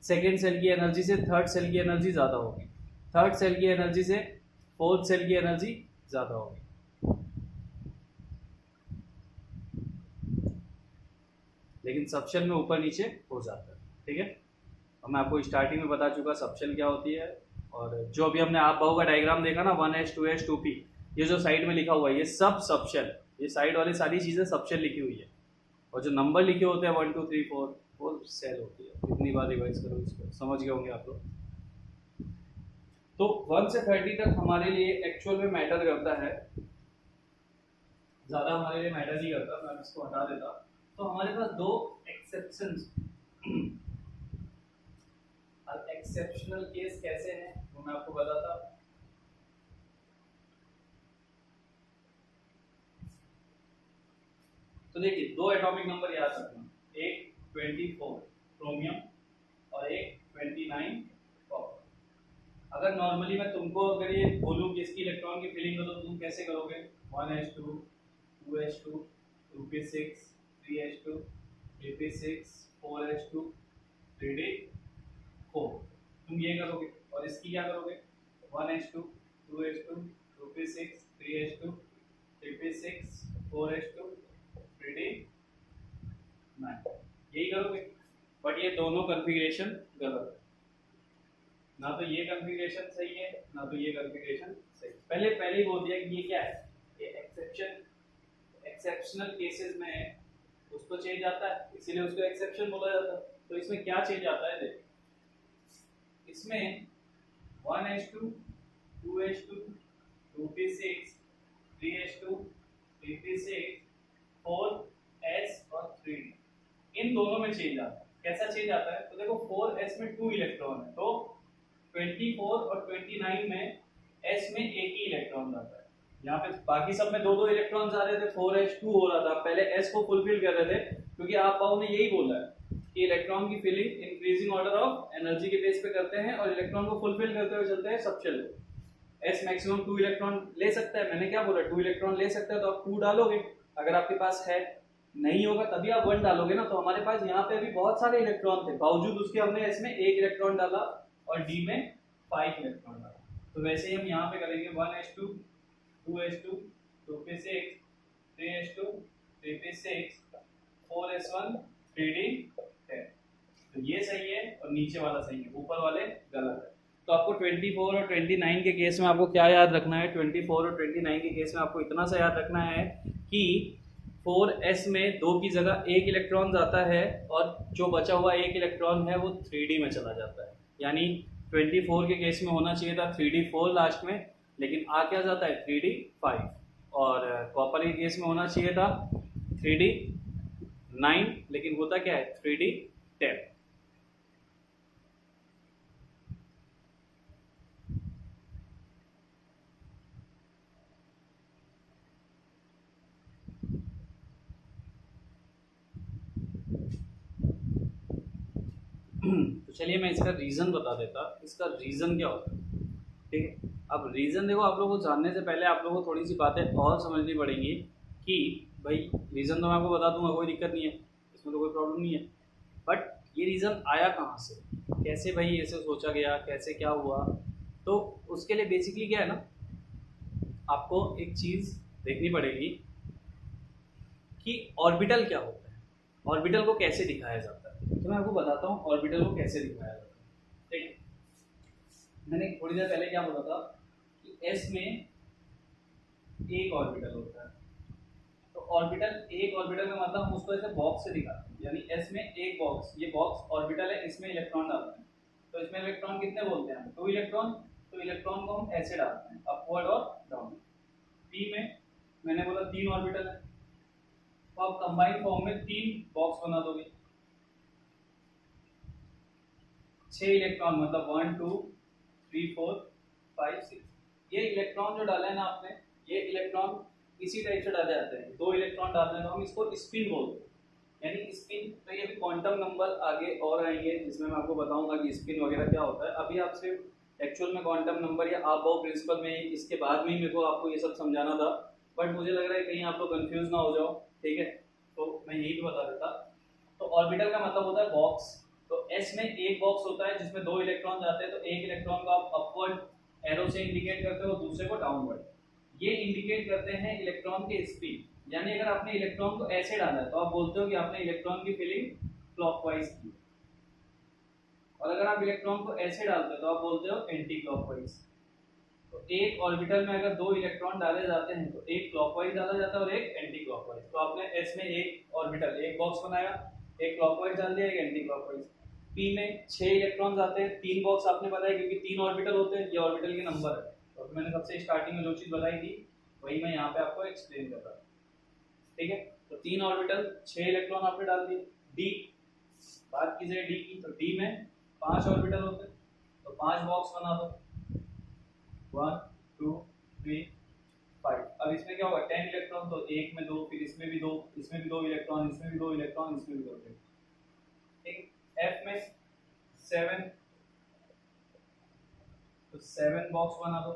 सेकेंड सेल की एनर्जी से थर्ड सेल की एनर्जी ज्यादा होगी, थर्ड सेल की एनर्जी से फोर्थ सेल की एनर्जी ज्यादा होगी। लेकिन सबशेल में ऊपर नीचे हो जाता है, ठीक है। और मैं आपको स्टार्टिंग में बता चुका सबशेल क्या होती है। और जो अभी हमने आप बहु का डायग्राम देखा ना 1s 2s 2p, ये जो साइड में लिखा हुआ है ये सब सबशेल, ये साइड वाली सारी चीजें सबशेल लिखी हुई है। और जो नंबर लिखे होते हैं 1 2 3 4 वो सेल होती है। कितनी बार रिवाइज करो इसको, समझ गए होंगे आप लोग। तो 1 से 30 तक हमारे लिए एक्चुअल में मैटर करता है, ज्यादा हमारे लिए मैटर नहीं करता, मैं इसको हटा देता। तो हमारे पास दो एक्सेप्शंस, अब एक्सेप्शनल केस कैसे हैं वो मैं आपको बताता। तो देखिए दो एटॉमिक नंबर याद रखना, एक 24 क्रोमियम और एक 29 कॉपर। अगर नॉर्मली मैं तुमको अगर ये बोलूं कि इसकी इलेक्ट्रॉन की फिलिंग करो तो तुम कैसे करोगे, 1s2 2s2 2p6 3s2 3p6 4s2 3d4, तुम ये करोगे। और इसकी क्या करोगे, 1s2 2s2 2p6 3s2 3p6 4s2 3d9, यही करोगे। बट ये दोनों कॉन्फ़िगरेशन गलत है, ना तो ये कॉन्फ़िगरेशन सही है ना तो ये कॉन्फ़िगरेशन सही। पहले ही बोल दिया कि ये क्या है, ये एक्सेप्शनल केसेस में है, उसको चेंज आता है इसीलिए उसको एक्सेप्शन बोला जाता है। तो इसमें क्या चेंज आता है, देखो इसमें 1s2 2s2 2p6 3s2 3p6 4s और 3d, इन दोनों में चेंज आता है। कैसा चेंज आता है, तो देखो 4s में 2 इलेक्ट्रॉन है, तो 24 और 29 में s में एक ही इलेक्ट्रॉन जाता है। यहाँ पे बाकी सब में 2-2 इलेक्ट्रॉन जा रहे थे, 4s2 हो रहा था, पहले s को फुलफिल कर रहे थे, क्योंकि आप पाओ ने यही बोला है कि इलेक्ट्रॉन की filling increasing order of energy के बेस पे करते हैं और इलेक्ट्रॉन को फुलफिल करते हुए चलते हैं सबशेल को। s मैक्सिमम 2 इलेक्ट्रॉन ले सकता है, मैंने क्या बोला 2 इलेक्ट्रॉन ले सकता है, तो आप 2 डालोगे। अगर आपके पास है, नहीं होगा तभी आप 1 डालोगे ना। तो हमारे पास यहाँ पे अभी बहुत सारे इलेक्ट्रॉन थे, बावजूद उसके हमने इसमें 1 इलेक्ट्रॉन डाला और डी में 5 इलेक्ट्रॉन डाला। तो वैसे ही हम यहाँ पे करेंगे 1s2 2s2 2p6 3s2 3p6 4s1 3d10। तो ये सही है और नीचे वाला सही है, ऊपर वाले गलत है। तो आपको 24 और 29 के केस में आपको क्या याद रखना है? 24 और 29 के केस में आपको इतना सा याद रखना है कि 4s में 2 की जगह 1 इलेक्ट्रॉन जाता है और जो बचा हुआ 1 इलेक्ट्रॉन है वो 3d में चला जाता है। यानी 24 के केस में होना चाहिए था 3d4 लास्ट में, लेकिन आ क्या जाता है 3d5। और कॉपर के केस में होना चाहिए था 3d9, लेकिन होता क्या है 3d10। तो चलिए मैं इसका रीज़न बता देता। इसका रीज़न क्या होता है, ठीक है। अब रीज़न देखो, आप लोगों को जानने से पहले आप लोगों को थोड़ी सी बातें और समझनी पड़ेंगी कि भाई रीज़न तो मैं आपको बता दूंगा, कोई दिक्कत नहीं है, इसमें तो कोई प्रॉब्लम नहीं है। बट ये रीज़न आया कहाँ से, कैसे भाई ऐसे सोचा गया, कैसे क्या हुआ? तो उसके लिए बेसिकली क्या है ना, आपको एक चीज़ देखनी पड़ेगी कि ऑर्बिटल क्या होता है, ऑर्बिटल को कैसे दिखाया जाता है। तो मैं आपको बताता हूँ ऑर्बिटल को कैसे दिखाया जाता है। ठीक है, मैंने थोड़ी देर पहले क्या बोला था कि एस में एक ऑर्बिटल होता है। तो ऑर्बिटल, एक ऑर्बिटल का मतलब हम उसको ऐसे बॉक्स से दिखाते हैं, यानी एस में एक बॉक्स, ये बॉक्स ऑर्बिटल है, इसमें इलेक्ट्रॉन डालते हैं। तो इसमें इलेक्ट्रॉन कितने बोलते हैं? 2 इलेक्ट्रॉन। तो इलेक्ट्रॉन को हम ऐसे डालते हैं, अपवर्ड और डाउन। पी में मैंने बोला 3 ऑर्बिटल है, तो आप कंबाइंड फॉर्म में 3 बॉक्स बना दोगे। 6 इलेक्ट्रॉन मतलब 1 2 3 4 5 6। ये इलेक्ट्रॉन जो डाले हैं ना आपने, ये इलेक्ट्रॉन इसी टाइप से डाले जाते हैं। 2 इलेक्ट्रॉन डालते हैं तो हम इसको स्पिन बोलते हैं, यानी स्पिन। तो ये भी क्वांटम नंबर आगे और आएंगे जिसमें मैं आपको बताऊंगा कि स्पिन वगैरह क्या होता है। अभी आप सिर्फ एक्चुअल में क्वांटम नंबर या आप बहु प्रिंसिपल में इसके बाद में ही मेरे को आपको ये सब समझाना था, बट मुझे लग रहा है कहीं आप लोग कंफ्यूज ना हो जाओ, ठीक है। तो मैं यही तो बता देता। तो ऑर्बिटल का मतलब होता है बॉक्स। तो एस में एक बॉक्स होता है जिसमें 2 इलेक्ट्रॉन जाते हैं। तो एक इलेक्ट्रॉन को आप अपवर्ड एरो से इंडिकेट करते हो, दूसरे को डाउनवर्ड। ये इंडिकेट करते हैं इलेक्ट्रॉन के स्पीड। यानी अगर आपने इलेक्ट्रॉन को ऐसे डाला है तो आप बोलते हो कि आपने इलेक्ट्रॉन की फिलिंग क्लॉकवाइज की, और अगर आप इलेक्ट्रॉन को ऐसे डालते हो तो आप बोलते हो एंटी क्लॉकवाइज। तो एक ऑर्बिटल में अगर 2 इलेक्ट्रॉन डाले जाते हैं तो एक क्लॉकवाइज डाला जाता है और एक एंटी क्लॉकवाइज। तो आपने एस में एक ऑर्बिटल, एक बॉक्स बनाया, एक क्लॉकवाइज डाल दिया, एक एंटी क्लॉकवाइज। पी में 6 इलेक्ट्रॉन आते हैं, 3 बॉक्स आपने बनाए क्योंकि 3 ऑर्बिटल होते हैं, ये ऑर्बिटल के नंबर है। तो मैंने सबसे स्टार्टिंग में जो चीज बताई थी वही मैं यहाँ पे आपको एक्सप्लेन कर रहा हूँ, ठीक है। तो 3 ऑर्बिटल, 6 इलेक्ट्रॉन आपने डाल दिए। डी, बात की जाए डी की, तो डी में 5 ऑर्बिटल होते हैं, तो 5 बॉक्स बना दो, 1 2 3 5। अब इसमें क्या होगा 10 इलेक्ट्रॉन, तो एक में 2, फिर इसमें भी 2, इसमें भी 2 इलेक्ट्रॉन, इसमें भी 2 इलेक्ट्रॉन, इसमें भी 2 इलेक्ट्रॉन, ठीक। एफ में 7, तो 7 बॉक्स बना दो।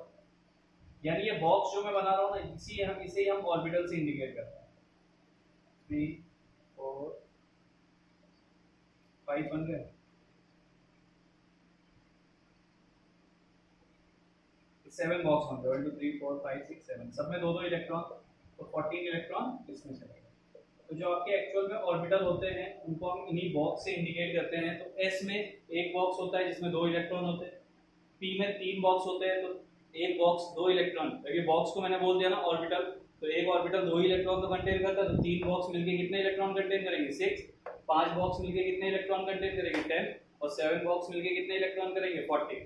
यानी ये बॉक्स जो मैं बना रहा हूँ ना, इसे ही हम ऑर्बिटल से इंडिकेट करते हैं। 3 4 5 बन गए। 7 बॉक्स बन गए, 1 2 3 4 5 6 7, सब में 2 2 इलेक्ट्रॉन, तो 14 इलेक्ट्रॉन इसमें चले गए। तो जो आपके एक्चुअल में ऑर्बिटल होते हैं उनको हम इन्हीं बॉक्स से इंडिकेट करते हैं। तो एस में एक बॉक्स होता है जिसमें 2 इलेक्ट्रॉन होते हैं। पी में 3 बॉक्स होते हैं, तो एक बॉक्स 2 इलेक्ट्रॉन, क्योंकि बॉक्स को मैंने बोल दिया ना ऑर्बिटल, तो एक ऑर्बिटल 2 इलेक्ट्रॉन तो कंटेन करता है। तो 3 बॉक्स मिलके कितने इलेक्ट्रॉन कंटेन करेंगे 6, 5 बॉक्स मिलके कितने इलेक्ट्रॉन कंटेन करेंगे 10, और 7 बॉक्स मिलके कितने इलेक्ट्रॉन करेंगे 40।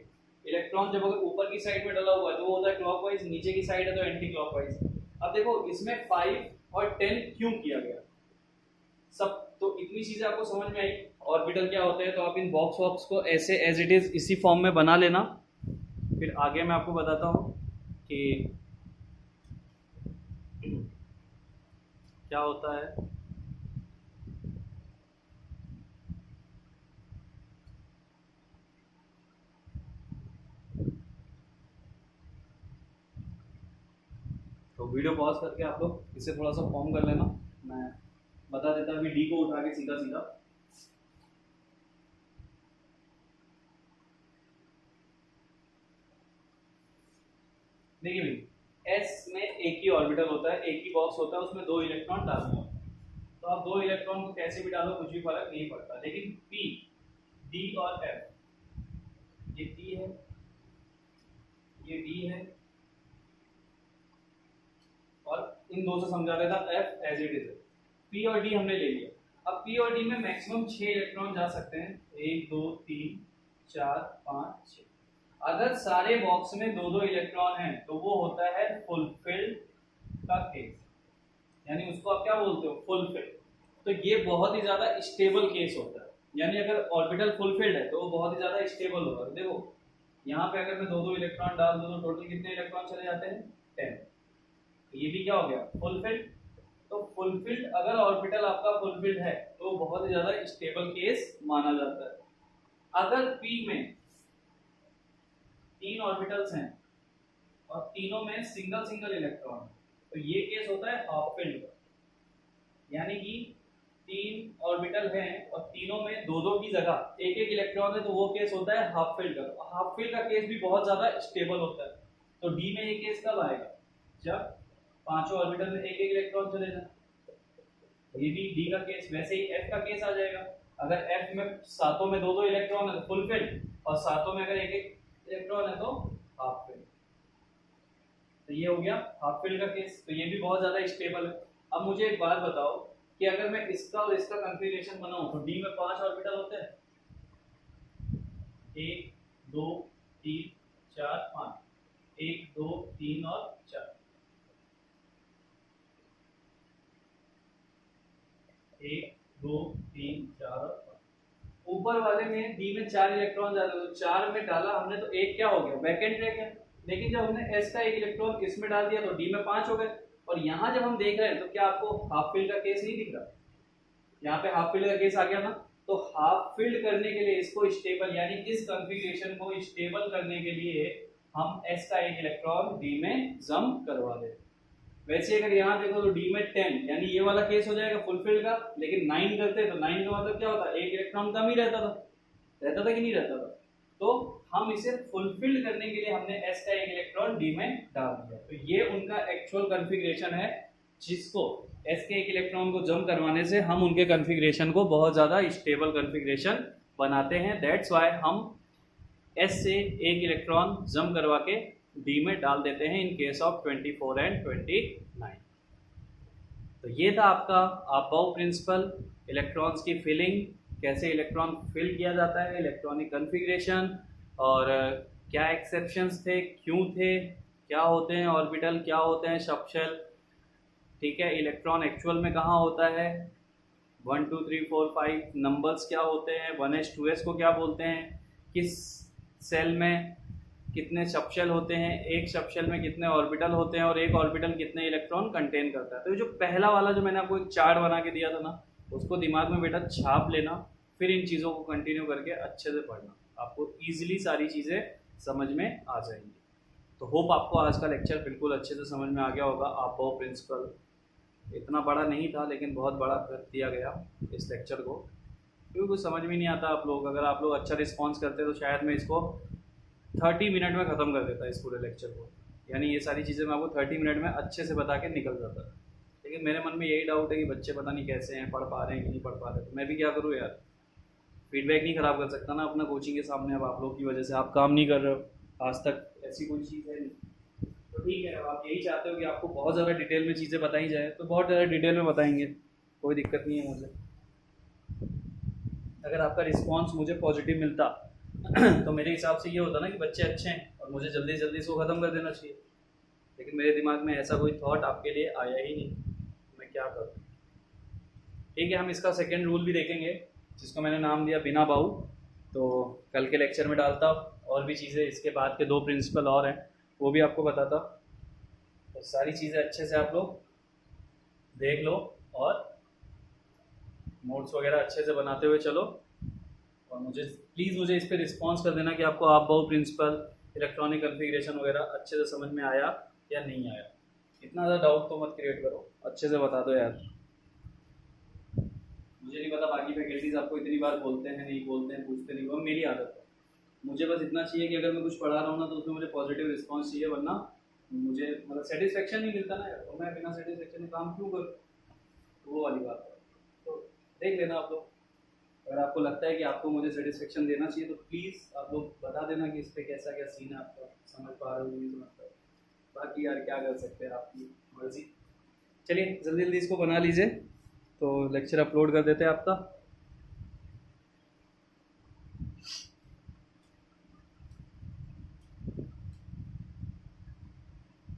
इलेक्ट्रॉन जब अगर ऊपर की साइड में डला हुआ है तो वो होता है क्लॉकवाइज, नीचे की साइड है तो एंटी क्लॉकवाइज। अब देखो इसमें 5 और 10 क्यों किया गया सब, तो इतनी चीजें आपको समझ में आई ऑर्बिटल क्या होते हैं। तो आप इन बॉक्स वॉक्स को ऐसे एज इट इज इसी फॉर्म में बना लेना, फिर आगे मैं आपको बताता हूँ कि क्या होता है। तो वीडियो पॉज करके आप लोग इसे थोड़ा सा फॉर्म कर लेना, मैं बता देता अभी डी को उठा के सीधा सीधा। देखिए भाई एस में एक ही ऑर्बिटल होता है, एक ही बॉक्स होता है, उसमें 2 इलेक्ट्रॉन डालने होते हैं। तो आप 2 इलेक्ट्रॉन को कैसे भी डालो कुछ भी फर्क नहीं पड़ता। लेकिन पी, डी और एफ, ये पी है, ये डी है, और इन दो से समझा देता एफ एज इट इज है। पी और डी हमने ले लिया। अब पी और डी में मैक्सिमम 6 इलेक्ट्रॉन जा सकते हैं, 1 2 3 4 5 6। अगर सारे बॉक्स में दो दो इलेक्ट्रॉन हैं तो वो होता है फुलफिल्ड का केस, यानी उसको आप क्या बोलते हो, फुलफिल्ड। तो ये बहुत ही ज्यादा स्टेबल केस होता है, यानी अगर ऑर्बिटल फुलफिल्ड है तो वो बहुत ही ज्यादा स्टेबल होगा। देखो यहाँ पे अगर मैं दो दो इलेक्ट्रॉन डाल दूं तो टोटल कितने इलेक्ट्रॉन चले जाते हैं, 10। तो ये भी क्या हो गया, फुलफिल्ड। तो फुलफिल्ड अगर ऑर्बिटल आपका फुलफिल्ड है तो बहुत ही ज्यादा स्टेबल केस माना जाता है। अगर पी में 3 ऑर्बिटल्स हैं और तीनों में सिंगल सिंगल इलेक्ट्रॉन, तो ये केस होता है हाफ फिल्ड का, यानी कि 3 ऑर्बिटल हैं और तीनों में दो दो की जगह एक एक इलेक्ट्रॉन है, तो वो केस होता है हाफ फिल्ड का। हाफ फिल्ड का केस भी बहुत ज्यादा स्टेबल होता है। तो डी में ये केस कब आएगा, जब पांचों ऑर्बिटल में एक एक इलेक्ट्रॉन चले जाए। ये भी डी का केस। वैसे ही एफ का केस आ जाएगा, अगर एफ में सातों में दो दो इलेक्ट्रॉन है तो फुल फिल्ड, और सातों में अगर एक एक इलेक्ट्रॉन है तो हाफ फिल्ड। तो ये हो गया हाफ फिल्ड का केस। तो ये भी बहुत ज्यादा स्टेबल है। अब मुझे एक बात बताओ कि अगर मैं इसका और इसका कॉन्फ़िगरेशन बनाऊं तो डी में 5 ऑर्बिटल होते हैं, 1 2 3 4 5, 1 2 3 और 4, 1 2 3 4 और 5। ऊपर वाले में डी में 4 इलेक्ट्रॉन जाते हैं, तो 4 में डाला हमने तो एक क्या हो गया, वैकेंट रह गया। लेकिन जब हमने एस का एक इलेक्ट्रॉन इसमें डाल दिया तो डी में 5 हो गए। और यहाँ जब हम देख रहे हैं तो क्या आपको हाफ फील्ड का केस नहीं दिख रहा, यहाँ पे हाफ फील्ड का केस आ गया ना। तो हाफ फील्ड करने के लिए इसको स्टेबल, यानी इस कॉन्फ़िगरेशन को स्टेबल करने के लिए हम एस का एक इलेक्ट्रॉन डी में जंप करवा देते। वैसे अगर यहाँ देखो तो डी में 10, यानी ये वाला केस हो जाएगा फुलफिल का। लेकिन 9 करते तो 9 का मतलब क्या होता है, एक इलेक्ट्रॉन कम ही रहता था, रहता था कि नहीं रहता था। तो हम इसे फुलफिल करने के लिए हमने एस का एक इलेक्ट्रॉन डी में डाल दिया। तो ये उनका एक्चुअल कॉन्फ़िगरेशन है, जिसको एस के एक इलेक्ट्रॉन को जंप करवाने से हम उनके कॉन्फ़िगरेशन को बहुत ज्यादा स्टेबल कॉन्फ़िगरेशन बनाते हैं। दैट्स व्हाई हम एस से एक इलेक्ट्रॉन जंप करवा के डी में डाल देते हैं इन केस ऑफ 24 एंड 29। तो ये था आपका अबाव प्रिंसिपल, इलेक्ट्रॉन्स की फिलिंग, कैसे इलेक्ट्रॉन फिल किया जाता है, इलेक्ट्रॉनिक कॉन्फ़िगरेशन, और क्या एक्सेप्शंस थे, क्यों थे, क्या होते हैं ऑर्बिटल, क्या होते हैं सबशेल, ठीक है, इलेक्ट्रॉन एक्चुअल में कहाँ होता है, 1 2 3 4 5 नंबर्स क्या होते हैं, 1s 2s को क्या बोलते हैं, किस सेल में कितने सबशेल होते हैं, एक सबशेल में कितने ऑर्बिटल होते हैं, और एक ऑर्बिटल कितने इलेक्ट्रॉन कंटेन करता है। तो जो पहला वाला जो मैंने आपको एक चार्ट बना के दिया था ना, उसको दिमाग में बेटा छाप लेना, फिर इन चीज़ों को कंटिन्यू करके अच्छे से पढ़ना, आपको ईजिली सारी चीज़ें समझ में आ जाएंगी। तो होप आपको आज का लेक्चर बिल्कुल अच्छे से समझ में आ गया होगा। अबाव प्रिंसिपल इतना बड़ा नहीं था, लेकिन बहुत बड़ा कर दिया गया इस लेक्चर को, क्योंकि कुछ समझ में नहीं आता। आप लोग अगर आप लोग अच्छा रिस्पॉन्स करते तो शायद मैं इसको 30 मिनट में ख़त्म कर देता इस पूरे लेक्चर को, यानी ये सारी चीज़ें मैं आपको 30 मिनट में अच्छे से बता के निकल जाता। लेकिन मेरे मन में यही डाउट है कि बच्चे पता नहीं कैसे हैं, पढ़ पा रहे हैं कि नहीं पढ़ पा रहे। तो मैं भी क्या करूँ यार, फीडबैक नहीं ख़राब कर सकता ना अपना कोचिंग के सामने। अब आप लोग की वजह से आप काम नहीं कर रहे हो, आज तक ऐसी कोई चीज़ है नहीं। तो ठीक है, अब आप यही चाहते हो कि आपको बहुत ज़्यादा डिटेल में चीज़ें बताई जाए, तो बहुत ज़्यादा डिटेल में बताएंगे, कोई दिक्कत नहीं है मुझे। अगर आपका रिस्पॉन्स मुझे पॉजिटिव मिलता तो मेरे हिसाब से ये होता ना कि बच्चे अच्छे हैं और मुझे जल्दी जल्दी इसको ख़त्म कर देना चाहिए। लेकिन मेरे दिमाग में ऐसा कोई थॉट आपके लिए आया ही नहीं, मैं क्या करूँ। ठीक है, हम इसका सेकेंड रूल भी देखेंगे, जिसको मैंने नाम दिया बिना बाहु। तो कल के लेक्चर में डालता, और भी चीज़ें इसके बाद के 2 प्रिंसिपल और हैं वो भी आपको बताता। तो सारी चीज़ें अच्छे से आप लोग देख लो, और नोट्स वगैरह अच्छे से बनाते हुए चलो, और मुझे प्लीज़ मुझे इस पर रिस्पॉन्स कर देना कि आपको अबाव प्रिंसिपल, इलेक्ट्रॉनिक कॉन्फ़िगरेशन वगैरह अच्छे से समझ में आया या नहीं आया। इतना ज़्यादा डाउट तो मत क्रिएट करो, अच्छे से बता दो यार। मुझे नहीं पता बाकी फैकल्टीज़ आपको इतनी बार बोलते हैं नहीं बोलते हैं, पूछते नहीं, वो मेरी आदत है। मुझे बस इतना चाहिए कि अगर मैं कुछ पढ़ा रहा हूँ ना तो उसमें मुझे पॉजिटिव रिस्पॉन्स चाहिए, वरना मुझे मतलब सेटिस्फेक्शन नहीं मिलता ना यार, और मैं बिना सेटिस्फेक्शन में काम क्यों करूँ, वो वाली बात है। तो देख लेना आप लोग, अगर आपको लगता है कि आपको मुझे सेटिस्फेक्शन देना चाहिए तो प्लीज़ आप लोग बता देना कि इस पर कैसा क्या सीन है आपका, समझ पा रहे हो नहीं समझ पा रहे हो। बाकी यार क्या कर सकते हैं, आपकी मर्जी। चलिए जल्दी जल्दी इसको बना लीजिए, तो लेक्चर अपलोड कर देते हैं आपका।